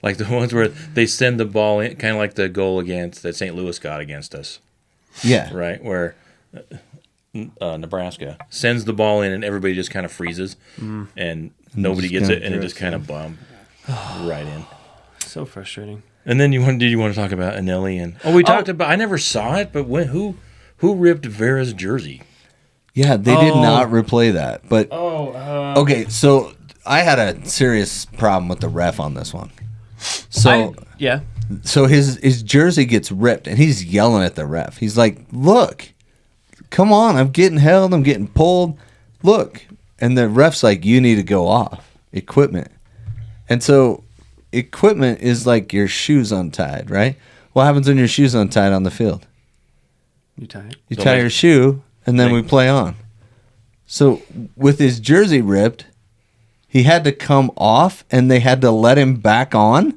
Like the ones where they send the ball in, kind of like the goal against that St. Louis got against us, Yeah. right? Where Nebraska sends the ball in and everybody just kind of freezes, and nobody just gets kinda it, and it throws just kind of bump right in. so frustrating. And then did you want to talk about Anelli and we talked about, I never saw it, but who ripped Vera's jersey? Yeah, they did not replay that. But okay, so I had a serious problem with the ref on this one. So Yeah. so his jersey gets ripped and he's yelling at the ref. He's like, "Look, come on, I'm getting held, I'm getting pulled. Look." And the ref's like, "You need to go off. Equipment." And so equipment is like your shoes untied, right? What happens when your shoes untied on the field? You tired? You So tie like- your shoe and then we play on. So with his jersey ripped, he had to come off and they had to let him back on.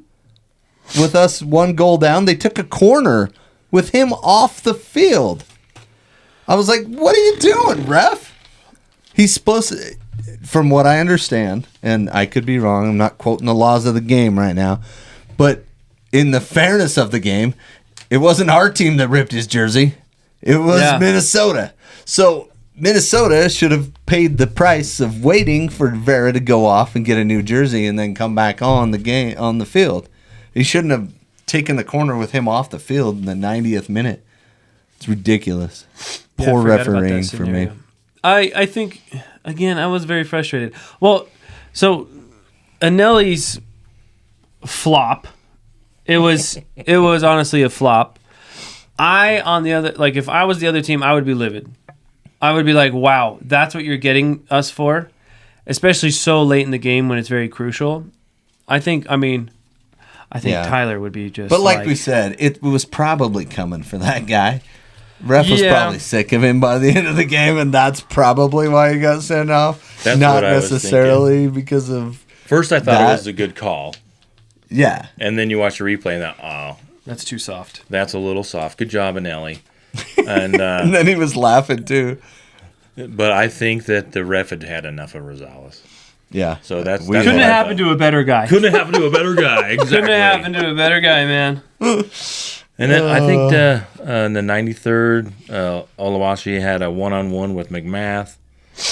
With us one goal down, they took a corner with him off the field. I was like, "What are you doing, ref?" He's supposed to, from what I understand, and I could be wrong, I'm not quoting the laws of the game right now, but in the fairness of the game, it wasn't our team that ripped his jersey. It was Yeah. Minnesota. So Minnesota should have paid the price of waiting for Vera to go off and get a new jersey and then come back on the field. He shouldn't have taken the corner with him off the field in the 90th minute. It's ridiculous. Yeah, I Poor forgot about that refereeing for me. scenario. I think, again, I was very frustrated. Well, so Anelli's flop, it was honestly a flop. On the other, like, if I was the other team, I would be livid. I would be like, wow, that's what you're getting us for, especially so late in the game when it's very crucial. I think Yeah. Tyler would be just. But like we said, it was probably coming for that guy. Ref was Yeah. probably sick of him by the end of the game, and that's probably why he got sent off. That's Not what I was necessarily because of First, I thought That- it was a good call, yeah. and then you watch the replay and oh, that's too soft. that's a little soft. Good job, Anelli. And And then he was laughing too. but I think that the ref had enough of Rosales. Yeah. So that's We- that's Couldn't what have I happened thought. to a better guy. Couldn't have happened to a better guy. Exactly. Couldn't have happened to a better guy, man. And then I think in the 93rd, Oluwaseyi had a one-on-one with McMath,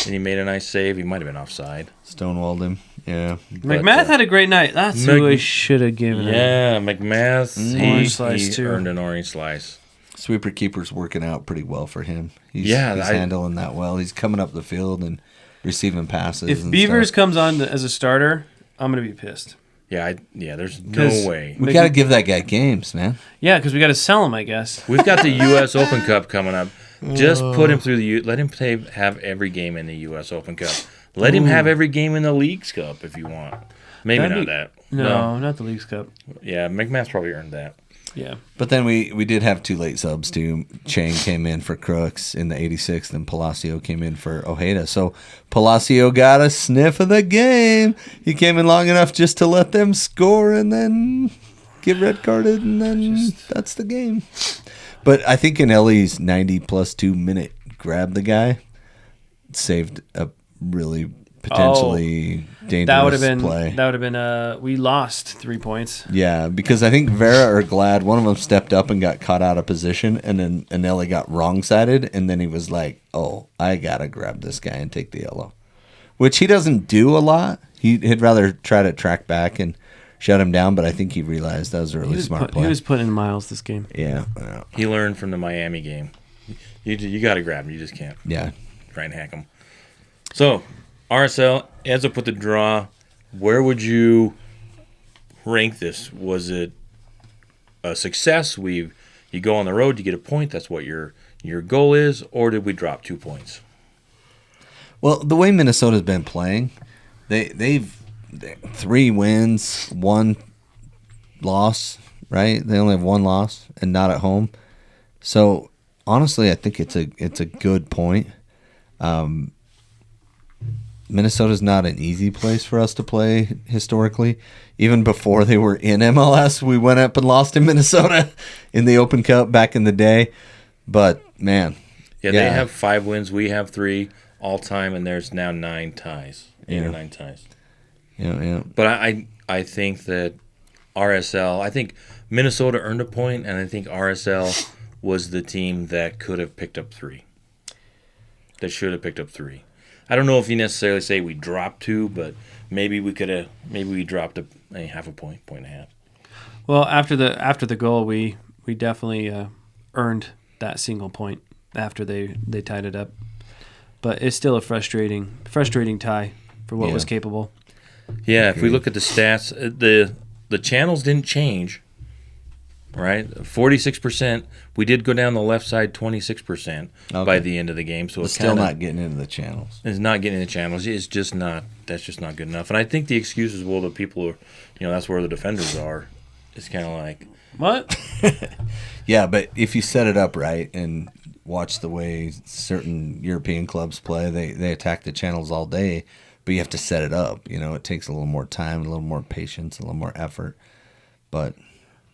and he made a nice save. He might have been offside. Stonewalled him. Yeah. McMath had a great night. That's who I should have given it. Yeah, McMath, Orange slice, he too. earned an orange slice. Sweeper keeper's working out pretty well for him. He's Yeah, handling that well. He's coming up the field and receiving passes. If and Beavers stuff. comes on as a starter, I'm going to be pissed. Yeah, there's 'Cause- no way. we got to give that guy games, man. Yeah, because we got to sell him, I guess. We've got the U.S. Open Cup coming up. Just put him through let him have every game in the U.S. Open Cup. Let him have every game in the Leagues Cup if you want. Maybe That'd not be- that. No, not the Leagues Cup. Yeah, McMath's probably earned that. Yeah. But then we did have two late subs too. Chang came in for Crooks in the 86th, and Palacio came in for Ojeda. So Palacio got a sniff of the game. He came in long enough just to let them score and then get red carded, and then that's the game. But I think Anelli's 90+2 minute grab the guy saved a really potentially dangerous That would have been play. we lost 3 points. Yeah, because I think Vera or Glad, one of them stepped up and got caught out of position, and then Anelli got wrong-sided, and then he was like, oh, I got to grab this guy and take the yellow, which he doesn't do a lot. He'd rather try to track back and shut him down, but I think he realized that was a really smart play. He was putting in miles this game. Yeah. He learned from the Miami game. You got to grab him. You just can't Yeah. try and hack him. So, RSL ends up with the draw. Where would you rank this? Was it a success? You go on the road, you get a point. That's what your goal is, or did we drop 2 points? Well, the way Minnesota's been playing, they've 3 wins, 1 loss, right? They only have 1 loss and not at home. So honestly, I think it's a good point. Minnesota's not an easy place for us to play historically. Even before they were in MLS, we went up and lost in Minnesota in the Open Cup back in the day. But man, Yeah, they have 5 wins. We have 3 all time, and there's now 9 ties. 8 or 9 ties. yeah. But I think that RSL, I think Minnesota earned a point, and I think RSL was the team that could have picked up 3. That should have picked up 3. I don't know if you necessarily say we dropped 2, but maybe we dropped a half a point, point and a half. Well, after the goal, we definitely earned that single point after they tied it up. But it's still a frustrating tie for what was capable. Yeah, if we look at the stats, the channels didn't change, right? 46%. We did go down the left side 26% by the end of the game. So But it's still kinda, not getting into the channels. It's not getting in the channels. It's just not. That's just not good enough. And I think the excuse is, well, the people are, that's where the defenders are. It's kind of like, What? Yeah, but if you set it up right and watch the way certain European clubs play, they attack the channels all day, but you have to set it up. It takes a little more time, a little more patience, a little more effort. But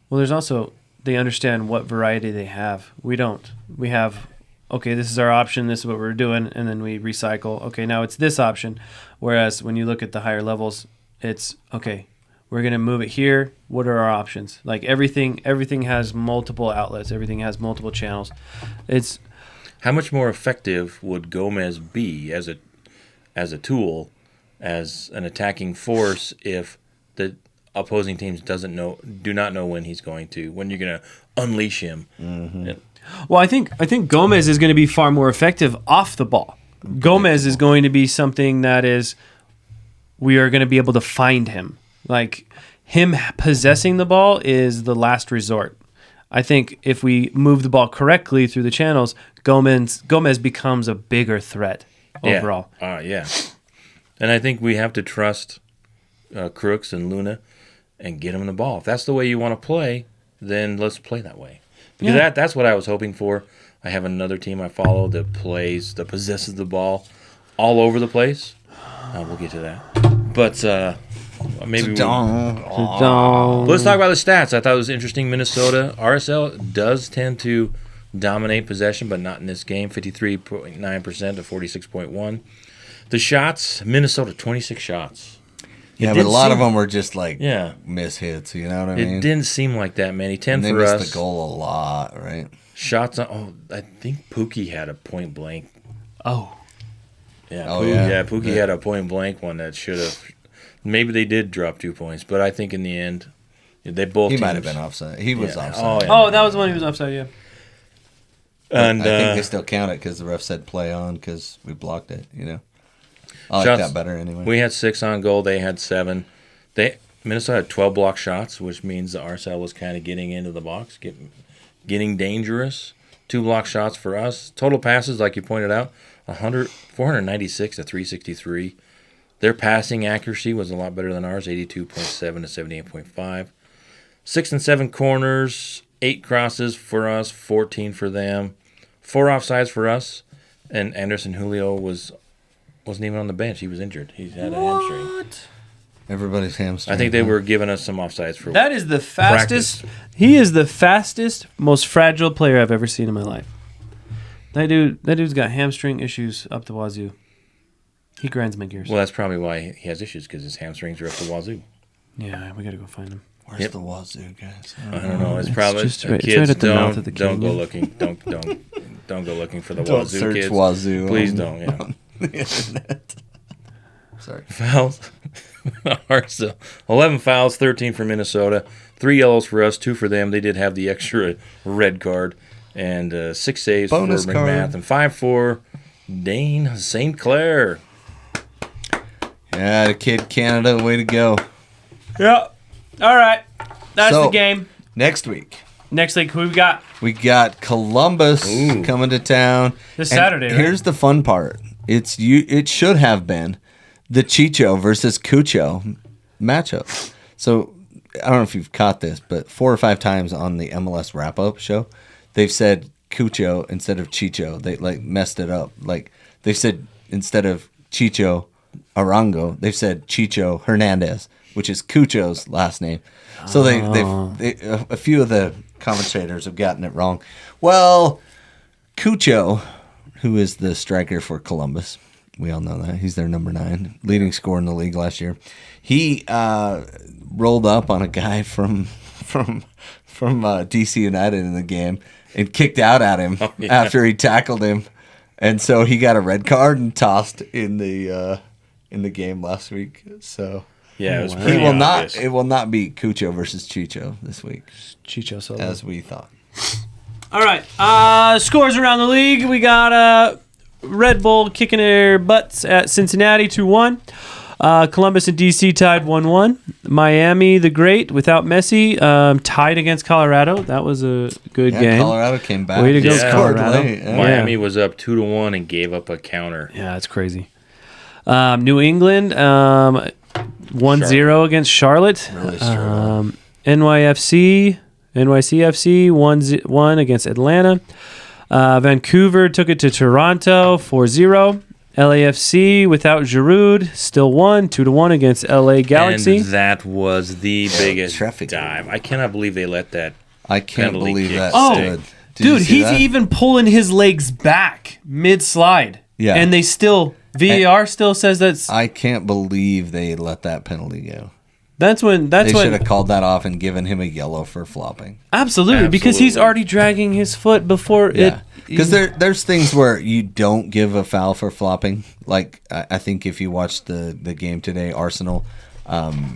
Well, there's also they understand what variety they have. We don't. We have, okay, this is our option, this is what we're doing, and then we recycle. Okay, now it's this option. Whereas when you look at the higher levels, it's, okay, We're going to move it here. What are our options? Like everything has multiple outlets. Everything has multiple channels. It's How much more effective would Gomez be as a tool, as an attacking force, if the opposing teams do not know when you're going to unleash him? Mm-hmm. Well, I think Gomez is going to be far more effective off the ball. Gomez is going to be something that is, we are going to be able to find him. Like him possessing the ball is the last resort. I think if we move the ball correctly through the channels, Gomez becomes a bigger threat overall. Yeah. And I think we have to trust Crooks and Luna and get him the ball. If that's the way you want to play, then let's play that way. Because that's what I was hoping for. I have another team I follow that possesses the ball all over the place. We'll get to that. But maybe let's talk about the stats. I thought it was interesting. Minnesota RSL does tend to dominate possession, but not in this game. 53.9% to 46.1. The shots, Minnesota 26 shots. Yeah, but a lot of them were just like miss hits. You know what I It mean? didn't seem like that many. 10 and they for missed us. the goal a lot, right? Shots on. I think Pookie had a point blank. Oh. Yeah. Pookie had a point blank one that should have. Maybe they did drop 2 points, but I think in the end, they both. He teams, might have been offside. He was offside. Oh, yeah. Oh, that was the one he was offside, yeah. And I think they still count it because the ref said play on because we blocked it. You know, I like shots, that better anyway. We had 6 on goal. They had 7. Minnesota had 12 block shots, which means the RSL was kind of getting into the box, getting dangerous. 2 block shots for us. Total passes, like you pointed out, 496 to 363. Their passing accuracy was a lot better than ours, 82.7 to 78.5. 6 and 7 corners, 8 crosses for us, 14 for them. 4 offsides for us, and Anderson Julio wasn't even on the bench. He was injured. He had a hamstring. Everybody's hamstring. I think they were giving us some offsides for That is the fastest. practice. He is the fastest, most fragile player I've ever seen in my life. That dude's got hamstring issues up the wazoo. He grinds my gears. Well, that's probably why he has issues, because his hamstrings are up the wazoo. Yeah, we gotta go find him. Where's the wazoo, guys? I don't know. It's probably just right- it's kids. right at the mouth of the don't go canyon. looking. Don't go looking for the Don't wazoo, search kids. wazoo. Please on- don't. Yeah. on the internet. Sorry. Fouls. 11 fouls, 13 for Minnesota, 3 yellows for us, 2 for them. They did have the extra red card, and 6 saves Bonus for card. McMath, and 5 for Dane St. Clair. Yeah, the kid Canada, way to go. Yeah. All right. That's So- the game. Next week, Next week, who we got? we got Columbus Ooh. coming to town. This And Saturday, right? Here's the fun part. It should have been the Chicho versus Cucho matchup. So I don't know if you've caught this, but 4 or 5 times on the MLS wrap-up show, they've said Cucho instead of Chicho. They messed it up. Like they said instead of Chicho Arango, they've said Chicho Hernandez, which is Cucho's last name. So a few of the commentators have gotten it wrong. Well, Cucho, who is the striker for Columbus, we all know that he's their number 9, leading scorer in the league last year. He rolled up on a guy from DC United in the game and kicked out at him after he tackled him, and so he got a red card and tossed in the game last week. So Yeah, it was he pretty will not. obvious. It will not be Cucho versus Chicho this week, Chicho solo. as we thought. All right. Scores around the league. We got Red Bull kicking their butts at Cincinnati 2-1. Columbus and DC tied 1-1. Miami the Great without Messi tied against Colorado. That was a good game. Colorado came back. Way to go, Yeah. Colorado. Late, yeah. Miami was up 2-1 and gave up a counter. Yeah, that's crazy. New England 1-0 against Charlotte. Really struggled. NYCFC 1-1 against Atlanta. Vancouver took it to Toronto 4-0. LAFC without Giroud still won 2-1 against LA Galaxy. And that was the biggest traffic. dive. I cannot believe they let that. I can't Penalty believe kick. that Oh, stood. Did you Dude, see he's that? even pulling his legs back mid-slide. Yeah. And they still VAR still says that's I can't believe they let that penalty go. That's when. They should have called that off and given him a yellow for flopping. Absolutely, because he's already dragging his foot before it. Because there's things where you don't give a foul for flopping. Like I think if you watch the game today, Arsenal,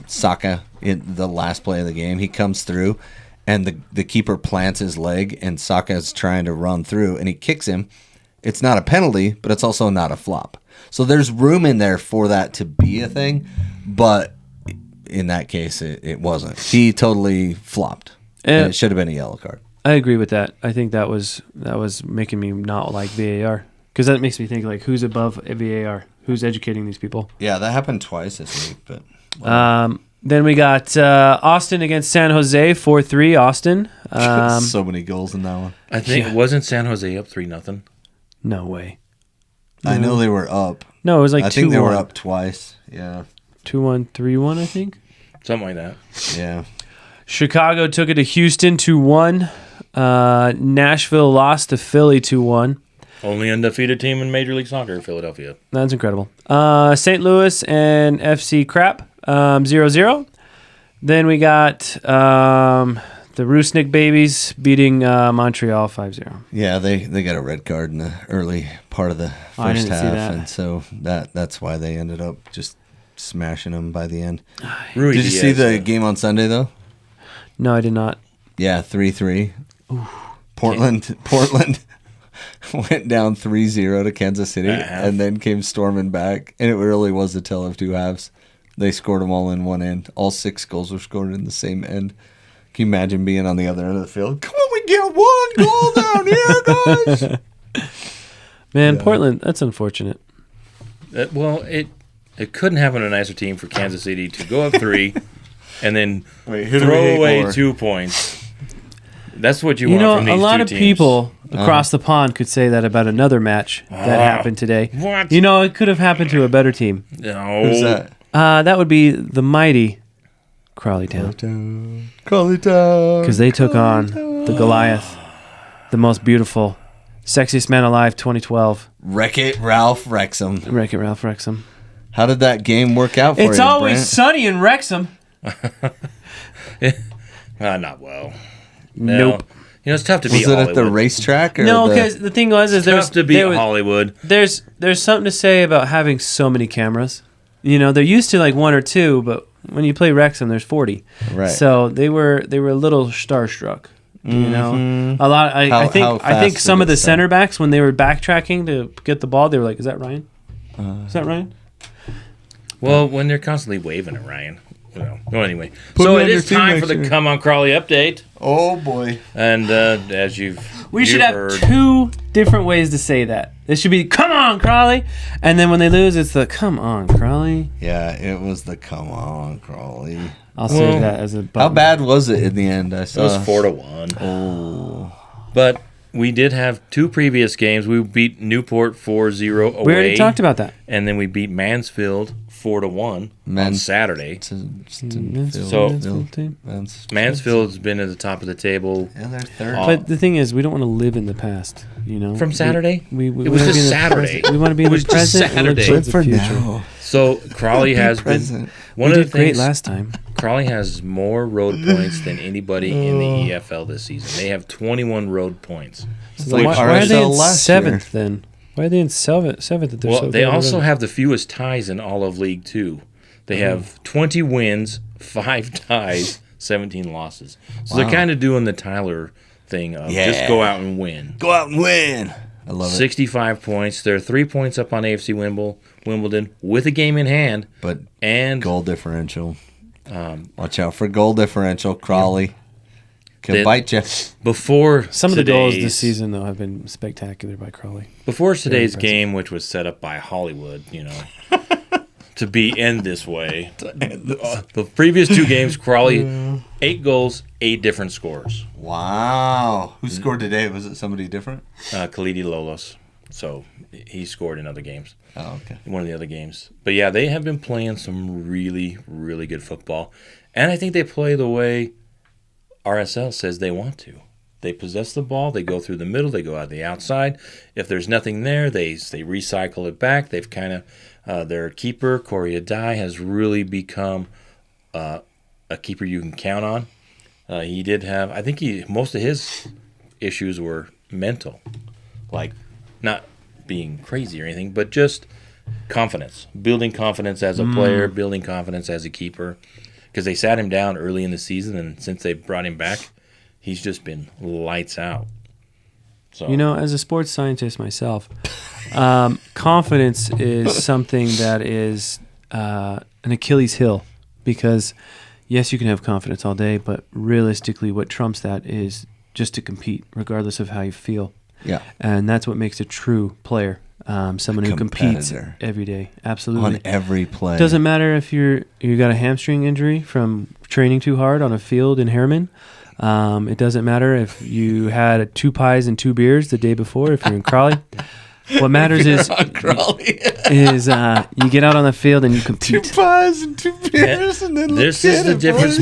Saka in the last play of the game, he comes through, and the keeper plants his leg, and Saka's trying to run through, and he kicks him. It's not a penalty, but it's also not a flop. So there's room in there for that to be a thing, but in that case, it wasn't. He totally flopped, and it should have been a yellow card. I agree with that. I think that was making me not like VAR, because that makes me think like, who's above VAR? Who's educating these people? Yeah, that happened twice this week. But then we got Austin against San Jose, 4-3 Austin. So many goals in that one. I think wasn't San Jose up 3-0? No way. I know they were up. No, it was like 2-1. I think they were up twice. Yeah. 2-1, 3-1, I think. Something like that. Yeah. Chicago took it to Houston 2-1. Nashville lost to Philly 2-1. Only undefeated team in Major League Soccer, Philadelphia. That's incredible. St. Louis and FC Crap 0-0. Then we got the Rusnik Babies beating Montreal 5-0. Yeah, they got a red card in the early part of the first half, and so that's why they ended up just smashing them by the end. Rui Did you Diaz, see the game on Sunday though? No, I did not. Yeah, 3-3. Portland went down 3-0 to Kansas City, and then came storming back, and it really was a tale of two halves. They scored them all in one end. All 6 goals were scored in the same end. Can you imagine being on the other end of the field? Come on, we get one goal down here, guys. Man, Portland, that's unfortunate. Well, it couldn't happen to a nicer team for Kansas City to go up 3 and then throw away 2 points. That's what you want from these two teams. A lot of people across the pond could say that about another match that happened today. What? It could have happened to a better team. No. Who's that? That would be the mighty Crawley Town. Because they took on the Goliath, the most beautiful, sexiest man alive, 2012. Wreck-It Ralph Wrexham. Wreck-It Ralph Wrexham. How did that game work out for you, It's always Brent? sunny in Wrexham. Not well. Nope. It's tough to Was beat it Hollywood. at the racetrack? Or No, because the thing was, It's tough to beat Hollywood. There's something to say about having so many cameras. They're used to like 1 or 2, but when you play Wrexham, there's 40. Right. So they were a little starstruck. A lot. I think fast some did of the it start? center backs, when they were backtracking to get the ball, they were like, "Is that Ryan? Is that Ryan?" Well, when they're constantly waving at Ryan. Well, anyway. Put So me it on your is time team for the next year. Come On Crawley update. Oh, boy. And as We should you've have heard, 2 different ways to say that. It should be "Come on, Crawley," and then when they lose, it's the "Come on, Crawley." Yeah, it was the come on, Crawley. I'll save that as a button. How bad was it in the end? I it saw. was 4-1. Oh. But we did have 2 previous games. We beat Newport 4-0 away. We already talked about that. And then we beat Mansfield 4-1 on Saturday. Mansfield's been at the top of the table. Yeah, they're third. But the thing is, we don't want to live in the past. From Saturday? We It was wanna just be in the Saturday. present. We want to be in It was the just present. and look Saturday. towards Good for the future. now. So Crawley has been present. one We of did the great things. last time. Crawley has more road points than anybody in the EFL this season. They have 21 road points. So why are they in seventh then? Why are they in seventh? If they're Well, so they good also already? have the fewest ties in all of League Two. They have 20 wins, 5 ties, 17 losses. So they're kind of doing the Tyler thing of just go out and win. Go out and win. I love it. 65 points. They're 3 points up on AFC Wimbledon with a game in hand. But And goal differential. Watch out for goal differential. Crawley can bite you. before Some of the goals this today's- season though have been spectacular by Crawley. Before today's impressive. game, which was set up by Hollywood, to be end this way. The previous 2 games, Crawley, 8 goals, 8 different scores. Wow. Who scored today? Was it somebody different? Khalidi Lolos. So he scored in other games, Oh, okay. in one of the other games. But yeah, they have been playing some really, really good football. And I think they play the way RSL says they want to. They possess the ball, they go through the middle, they go out the outside. If there's nothing there, they recycle it back. They've kind of their keeper, Corey Adai, has really become a keeper you can count on. He did have, I think most of his issues were mental, like not being crazy or anything, but just confidence, building confidence as a player, building confidence as a keeper. Because they sat him down early in the season, and since they brought him back, he's just been lights out. So As a sports scientist myself, confidence is something that is an Achilles heel, because yes, you can have confidence all day, but realistically what trumps that is just to compete regardless of how you feel. Yeah. And that's what makes a true player, someone who competes every day. Absolutely. On every play. Doesn't matter if you got a hamstring injury from training too hard on a field in Harriman. It doesn't matter if you had 2 pies and 2 beers the day before if you're in Crawley. What matters is you get out on the field and you compete. 2 pies and 2 beers, and then this is the difference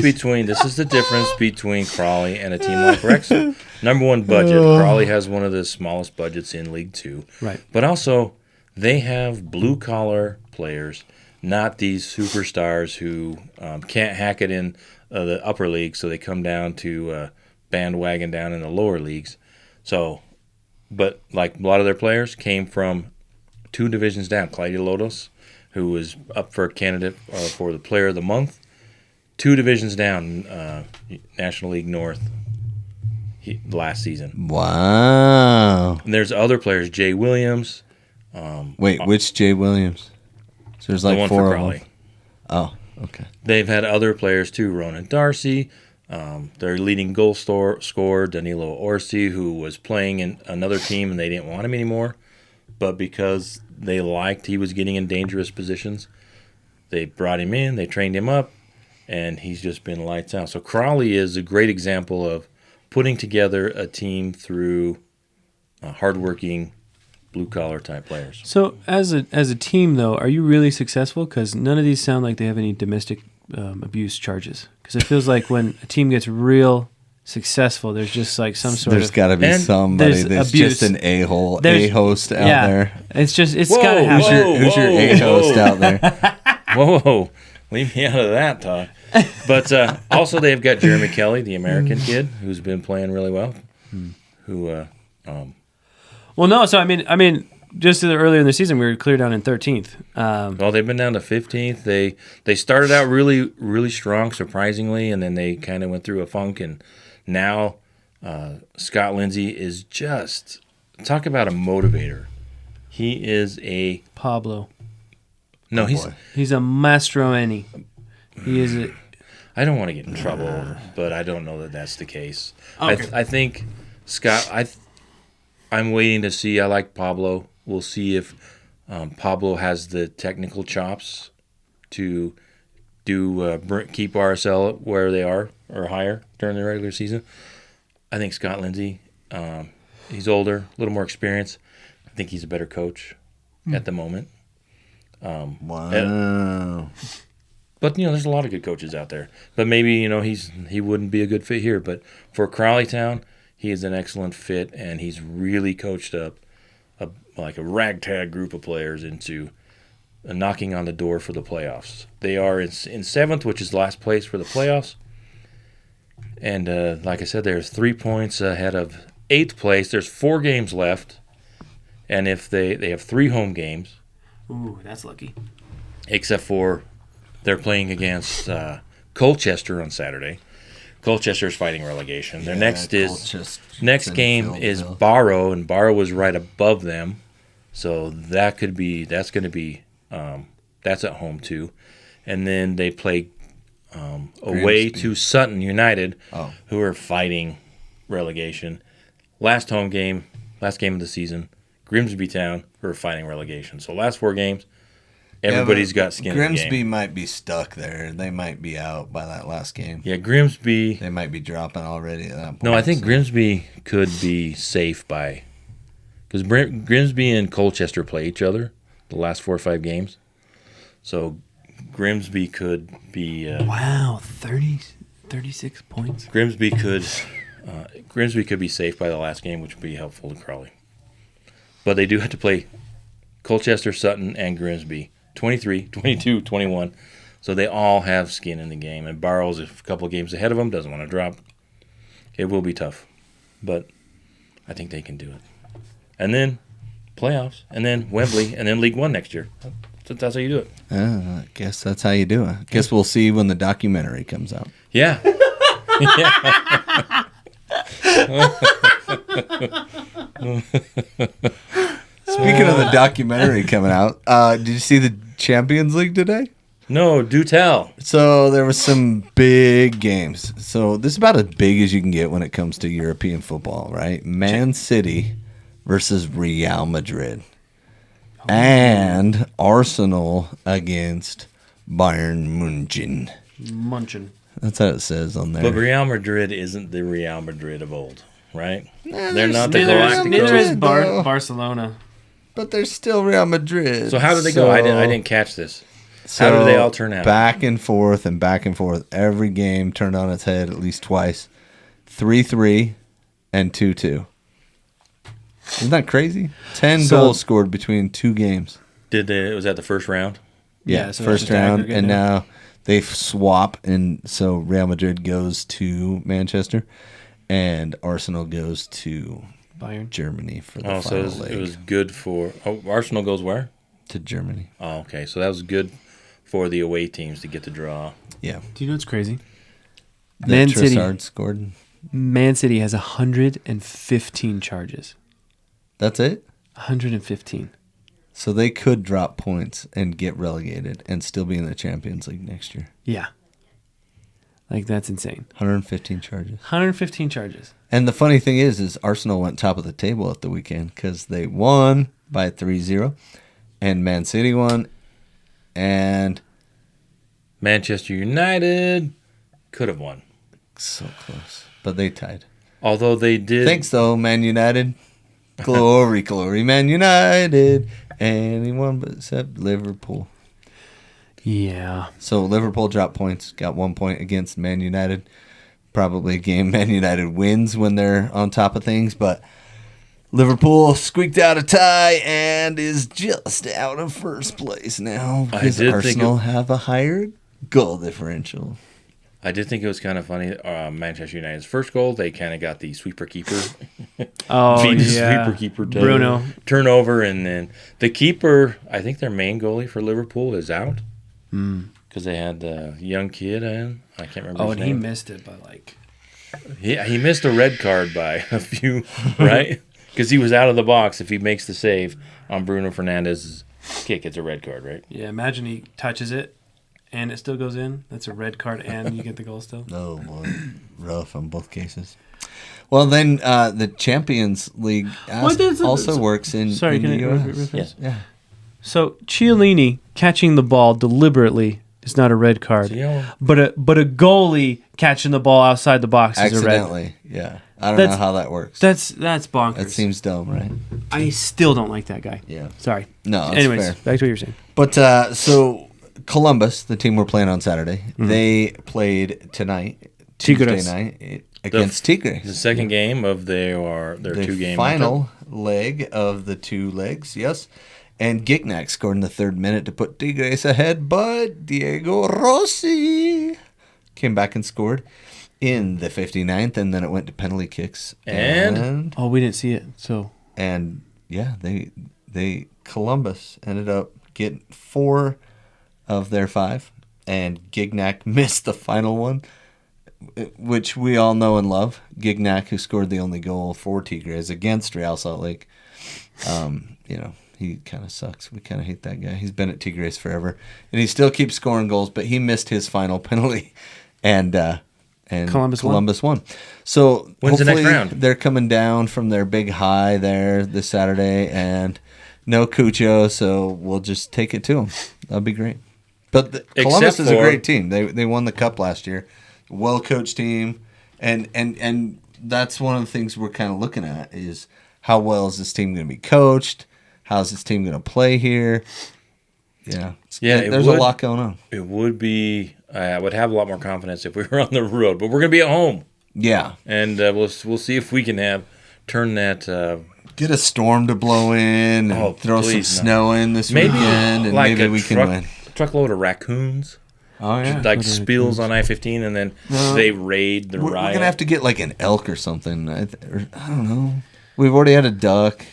between Crawley and a team like Wrexham. Number one, budget. Crawley has one of the smallest budgets in League Two. Right. But also, they have blue collar players, not these superstars who can't hack it in the upper league, so they come down to bandwagon down in the lower leagues. So. But like a lot of their players came from 2 divisions down. Clyde Lotus, who was up for a candidate for the Player of the Month, 2 divisions down, National League North last season. Wow. And there's other players, Jay Williams. Wait, which Jay Williams? So there's like the one 4 for of Crawley. them. Oh, okay. They've had other players too, Ronan Darcy. Their leading goal scorer, Danilo Orsi, who was playing in another team and they didn't want him anymore. But because they liked he was getting in dangerous positions, they brought him in, they trained him up, and he's just been lights out. So Crawley is a great example of putting together a team through hardworking, blue-collar type players. So as a team, though, are you really successful? Because none of these sound like they have any domestic abuse charges. Because it feels like when a team gets real successful, there's just like some sort There's got to be And somebody there's that's abuse. just an a-hole, There's- a-host out yeah, there. it's Whoa, gotta happen. Who's your a-host out there? Whoa, leave me out of that talk. But also they've got Jeremy Kelly, the American kid, who's been playing really well. Who Well, no. So I mean, just earlier in the season, we were clear down in 13th. well, they've been down to 15th. They started out really, really strong, surprisingly, and then they kind of went through a funk. And now Scott Lindsay is just talk about a motivator. He is a Pablo, no. boy. he's a mastroeni. He is a. I don't want to get in trouble, but I don't know that that's the case. Okay. I think Scott. I'm waiting to see. I like Pablo. We'll see if Pablo has the technical chops to keep RSL where they are or higher during the regular season. I think Scott Lindsay, he's older, a little more experience. I think he's a better coach at the moment. Wow. But there's a lot of good coaches out there. But maybe he wouldn't be a good fit here. But for Crawley Town, he is an excellent fit, and he's really coached up like a ragtag group of players into knocking on the door for the playoffs. They are in 7th, which is last place for the playoffs. And like I said, there's 3 points ahead of 8th place. There's 4 games left. And if they have 3 home games. Ooh, that's lucky. Except for they're playing against Colchester on Saturday. Colchester is fighting relegation. Their next game is Barrow, and Barrow is right above them. So that's going to be that's at home too. And then they play away to Sutton United, who are fighting relegation. Last game of the season, Grimsby Town, who are fighting relegation. So last 4 games, everybody's got skin in the game. Grimsby might be stuck there. They might be out by that last game. Yeah, Grimsby. They might be dropping already at that point. No, I think Grimsby could be safe because Grimsby and Colchester play each other the last 4 or 5 games. So Grimsby could be. Wow, 36 points. Grimsby could be safe by the last game, which would be helpful to Crawley. But they do have to play Colchester, Sutton, and Grimsby. 23, 22, 21. So they all have skin in the game. And Barrow's a couple of games ahead of them, doesn't want to drop. It will be tough. But I think they can do it. And then playoffs, and then Wembley, and then League One next year. That's how you do it. I guess that's how you do it. Guess we'll see when the documentary comes out. Yeah. Speaking of the documentary coming out, did you see the Champions League today? No, do tell. So there was some big games. So this is about as big as you can get when it comes to European football, right? Man City versus Real Madrid. And Arsenal against Bayern Munchen. Munching. That's how it says on there. But Real Madrid isn't the Real Madrid of old, right? Nah, They're not the Neither is Galacticos. though. Barcelona. But they're still Real Madrid. So how did they go? I didn't catch this. How did they all turn out? Back and forth and back and forth. Every game turned on its head at least twice. 3-3 and 2-2. Isn't that crazy? 10 goals scored between 2 games. Was that the first round? Yeah, so first it's just round. aggregate And now. now they swap. And so Real Madrid goes to Manchester. And Arsenal goes to Bayern. Germany for the Oh, so final leg. it was good for. Oh, Arsenal goes where? To Germany. Oh, okay. So that was good for the away teams to get the draw. Yeah. Do you know what's crazy? That Trossard scored. Man City has 115 charges. That's it? 115. So they could drop points and get relegated and still be in the Champions League next year. Yeah. Like, that's insane. 115 charges. 115 charges. And the funny thing is Arsenal went top of the table at the weekend because they won by 3-0, and Man City won, and Manchester United could have won. so close. But they tied. Although they did. Thanks, though, Man United. Glory, glory, Man United. Anyone but except Liverpool. Yeah. So Liverpool dropped points, got 1 point against Man United. Probably a game Man United wins when they're on top of things, but Liverpool squeaked out a tie and is just out of first place now because Arsenal have a higher goal differential. I did think it was kind of funny. Manchester United's first goal, they kind of got the sweeper keeper. Oh, Beat the yeah. sweeper keeper to Bruno. turnover, and then the keeper. I think their main goalie for Liverpool is out because they had the young kid in. I can't remember. Oh, his and he name. missed it, but like. He missed a red card by a few, right? Because he was out of the box. If he makes the save on Bruno Fernandez's kick, it's a red card, right? Yeah, imagine he touches it and it still goes in. That's a red card and you get the goal still. Oh, boy. Rough on both cases. Well, then the Champions League also works in, Sorry, in can the I U.S. Yes. Yeah. So Chiellini catching the ball deliberately is not a red card, but a goalie catching the ball outside the box is a red. Accidentally, yeah. I don't know how that works. That's bonkers. That seems dumb, right? I still don't like that guy. Yeah. Sorry. No, that's Anyways, fair. back to what you were saying. But so Columbus, the team we're playing on Saturday, they played tonight, Tuesday Tigres. night, against Tigres. The second game of their The 2-game final leg of the 2 legs, yes. And Gignac scored in the 3rd minute to put Tigres ahead, but Diego Rossi came back and scored in the 59th, and then it went to penalty kicks. And? Oh, we didn't see it. So And yeah, they Columbus ended up getting 4 of their 5, and Gignac missed the final one, which we all know and love. Gignac, who scored the only goal for Tigres against Real Salt Lake, he kind of sucks. We kind of hate that guy. He's been at Tigres forever, and he still keeps scoring goals, but he missed his final penalty, and Columbus won. So When's the next hopefully round? they're coming down from their big high there this Saturday, and no Chicho, so we'll just take it to them. That'd be great. But Columbus is a great team. They won the cup last year. Well-coached team, and that's one of the things we're kind of looking at is how well is this team going to be coached? How's this team going to play here? Yeah. There's a lot going on. It would be. I would have a lot more confidence if we were on the road, but we're going to be at home. Yeah. And we'll see if we can turn that. Get a storm to blow in and throw some snow in this weekend, and maybe we can win. Truckload of raccoons Oh yeah. like spills on I-15, and then they raid the We're riot. gonna have to get like an elk or something. I don't know. We've already had a duck.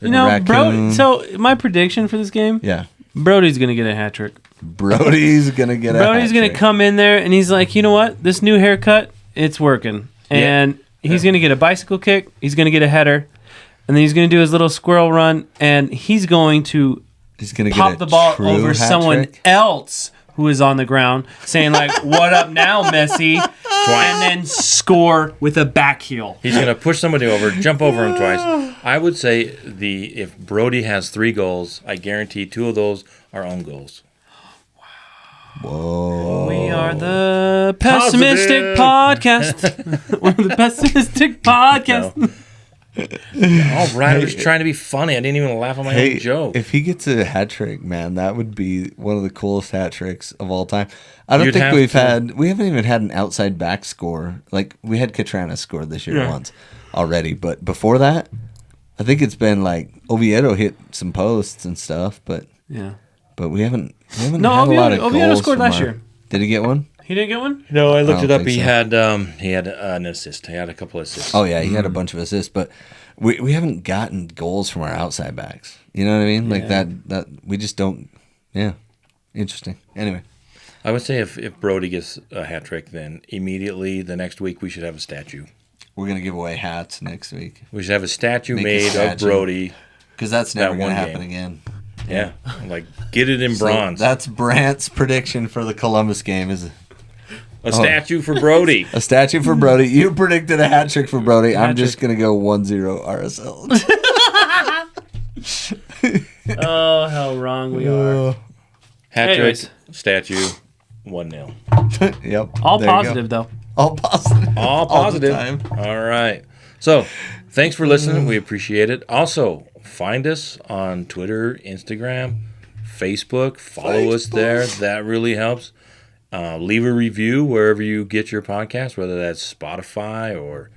You know, raccoon. so my prediction for this game, Yeah. Brody's going to get a hat trick. Brody's gonna get a Brody's hat going to trick. come in there, and he's like, you know what? This new haircut, it's working. And he's going to get a bicycle kick. He's going to get a header. And then he's going to do his little squirrel run, and he's going to pop the ball over someone else who is on the ground, saying like, "What up now, Messi?" And then score with a back heel. He's going to push somebody over, jump over him twice. I would say if Brody has 3 goals, I guarantee 2 of those are own goals. Whoa. We are the pessimistic podcast. We're the pessimistic podcast. No. All right, I was trying to be funny. I didn't even laugh at my own joke. If he gets a hat trick, man, that would be one of the coolest hat tricks of all time. I don't You'd think have we haven't even had an outside back score. Like we had Catrana score this year once already, but before that, I think it's been like Oviedo hit some posts and stuff, but we haven't had a lot of Oviedo goals scored from last year. Did he get one? He didn't get one? No, I looked I it don't up. think He had an assist. He had a couple of assists. Oh yeah, he had a bunch of assists, but we haven't gotten goals from our outside backs. You know what I mean? Like that we just don't. Yeah, interesting. Anyway, I would say if Brody gets a hat trick, then immediately the next week we should have a statue. we're gonna give away hats next week We should have a statue Make a made of statue. Brody. because that's never That gonna one happen game. again. Yeah, like get it in So bronze. that's Brant's prediction for the Columbus game is A statue for Brody. a statue for Brody. You predicted a hat trick for Brody. I'm Hat just trick. gonna go 1-0 RSL. Oh, how wrong we are. Hat trick, Anyways. statue, 1-0. Yep. All there you go. positive, though. All positive. All All the positive. time. All right. So, thanks for listening. We appreciate it. Also, find us on Twitter, Instagram, Facebook. Follow us there. That really helps. Leave a review wherever you get your podcast, whether that's Spotify or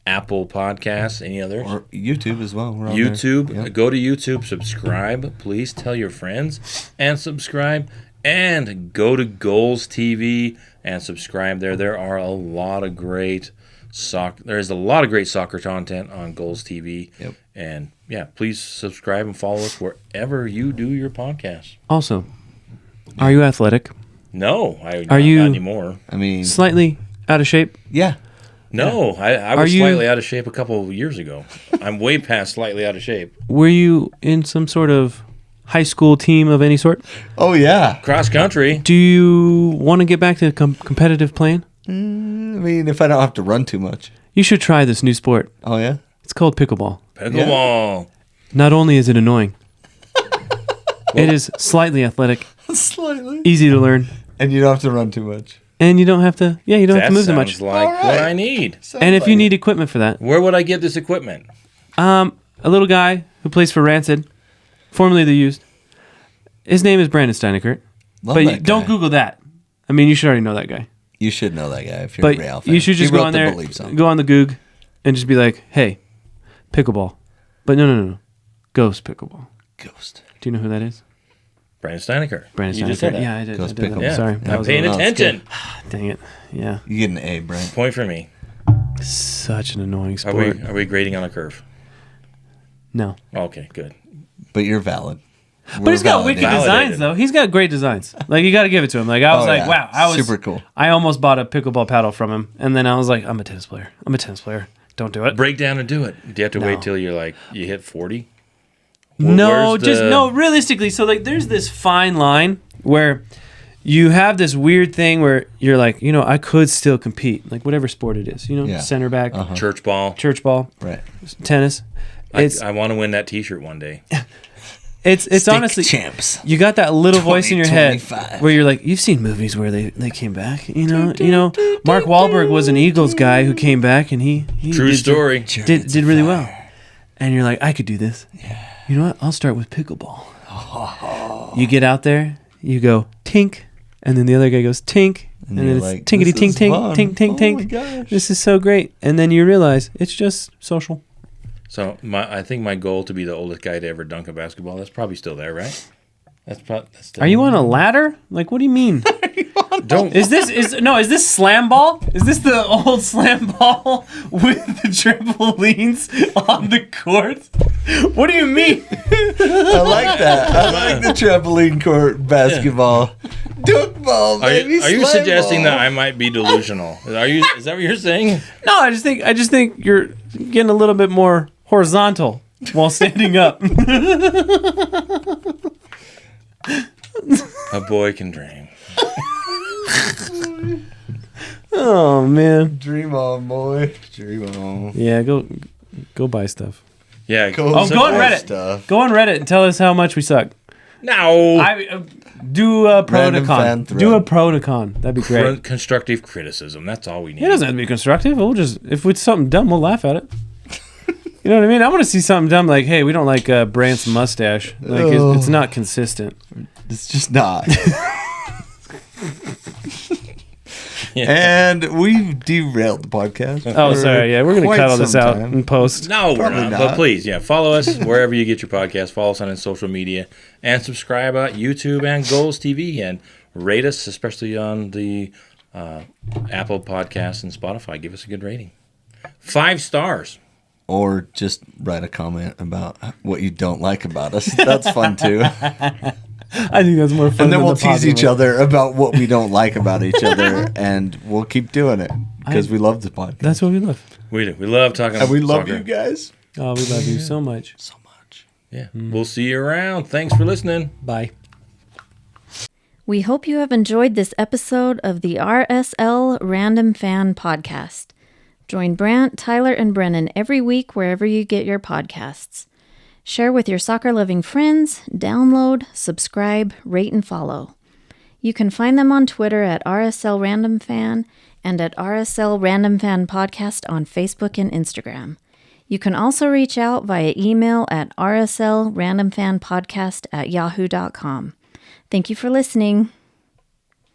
Apple Podcasts, any others. Or YouTube as well. We're on YouTube. there. Yep. Go to YouTube, subscribe. Please tell your friends and subscribe. And go to Goals TV and subscribe there. There are a lot of great there's a lot of great soccer content on Goals TV. Yep. And yeah, please subscribe and follow us wherever you do your podcast. Also, are you athletic? No, Are you- not anymore. I mean, Slightly out of shape? yeah. No, I Are was you- slightly out of shape a couple of years ago. I'm way past slightly out of shape. Were you in some sort of high school team of any sort? Oh yeah. Cross country. Do you want to get back to competitive playing? I mean, if I don't have to run too much. You should try this new sport. Oh yeah. It's called pickleball. Pickleball. Not only is it annoying, it is slightly athletic, Slightly. easy to learn, And you don't have to run too much. and you don't have to. Yeah, you don't have That to move that sounds much. like All what right. I need. And if you need equipment for that, Where would I get this equipment? a little guy who plays for Rancid, formerly the Used. His name is Brandon Steinekert. Love But that don't guy. Google that. I mean, you should already know that guy. You should know that guy if you're But a Real fan. you should just He go wrote on the there, Believe song. go on the Goog, and just be like, "Hey, pickleball." But no. Ghost pickleball. Ghost. Do you know who that is? Brandon Steinecker. Brandon You Steinekert. just said that. Yeah, I did. Ghost I did. pickleball. Yeah. Sorry. I'm That was paying no, it's attention. Dang it. Yeah. You get an A, Brent. Point for me. Such an annoying Are sport. we grading on a curve? No. Okay, good. But you're valid. But he's got wicked Validated. designs, though. He's got great designs. Like, you got to give it to him. Like, I was Oh, like, yeah. wow. I was Super cool. I almost bought a pickleball paddle from him. And then I was like, I'm a tennis player. Don't do it. Break down and do it. Do you have to No. wait till you're like you hit 40? No, Where's just the- no. Realistically, so like, there's this fine line where you have this weird thing where you're like, I could still compete, like whatever sport it is, Yeah. center back, Church ball. church ball, Right. tennis. It's I want to win that T-shirt one day. it's Stick honestly, champs. you got that little voice in your head 2025. where you're like, you've seen movies where they came back, Mark Wahlberg was an Eagles guy who came back and he True did, story. did really well, and you're like, I could do this. You know what? I'll start with pickleball. You get out there, you go tink, and then the other guy goes tink, and then you're it's like, tinkety this tink is tink fun. tink tink Oh my tink. gosh. This is so great, and then you realize it's just social. So I think my goal to be the oldest guy to ever dunk a basketball, that's probably still there, right? That's Are you on a ladder? Like, what do you mean? Is this slam ball? Is this the old slam ball with the trampolines on the court? What do you mean? I like that. I like the trampoline court basketball. Dunk ball, Are baby. you slam suggesting ball. that I might be delusional? Is that what you're saying? No, I just think you're getting a little bit more horizontal while standing up. A boy can dream. Oh man. Dream on, boy. Dream on. Yeah, go buy stuff. Yeah. Go on Reddit. Stuff. Go on Reddit and tell us how much we suck. No. Do a pro Random to con. fan thread. Do a pro to con. That'd be great. Constructive criticism. That's all we need. It doesn't have to be constructive. We'll just, if it's something dumb, we'll laugh at it. You know what I mean? I want to see something dumb like, hey, we don't like Brant's mustache. Like, it's not consistent. It's just not. Yeah. And we've derailed the podcast. Oh, sorry. Yeah, we're going to quite cut all this some out time. and post. No, we're Probably not. not. But please, follow us wherever you get your podcast. Follow us on social media and subscribe at YouTube and Goals TV and rate us, especially on the Apple Podcasts and Spotify. Give us a good rating. 5 stars. Or just write a comment about what you don't like about us. That's fun too. I think that's more fun. And then than we'll the tease positive each one. other about what we don't like about each other, and we'll keep doing it because we love the podcast. That's what we love. We do. We love talking And we love soccer. you guys Oh, we love you so much. so much. Yeah. We'll see you around. Thanks for listening. Bye. We hope you have enjoyed this episode of the RSL Random Fan Podcast. Join Brant, Tyler, and Brennan every week wherever you get your podcasts. Share with your soccer-loving friends, download, subscribe, rate, and follow. You can find them on Twitter at RSL Random Fan and at RSL Random Fan Podcast on Facebook and Instagram. You can also reach out via email at rslrandomfanpodcast@yahoo.com. Thank you for listening.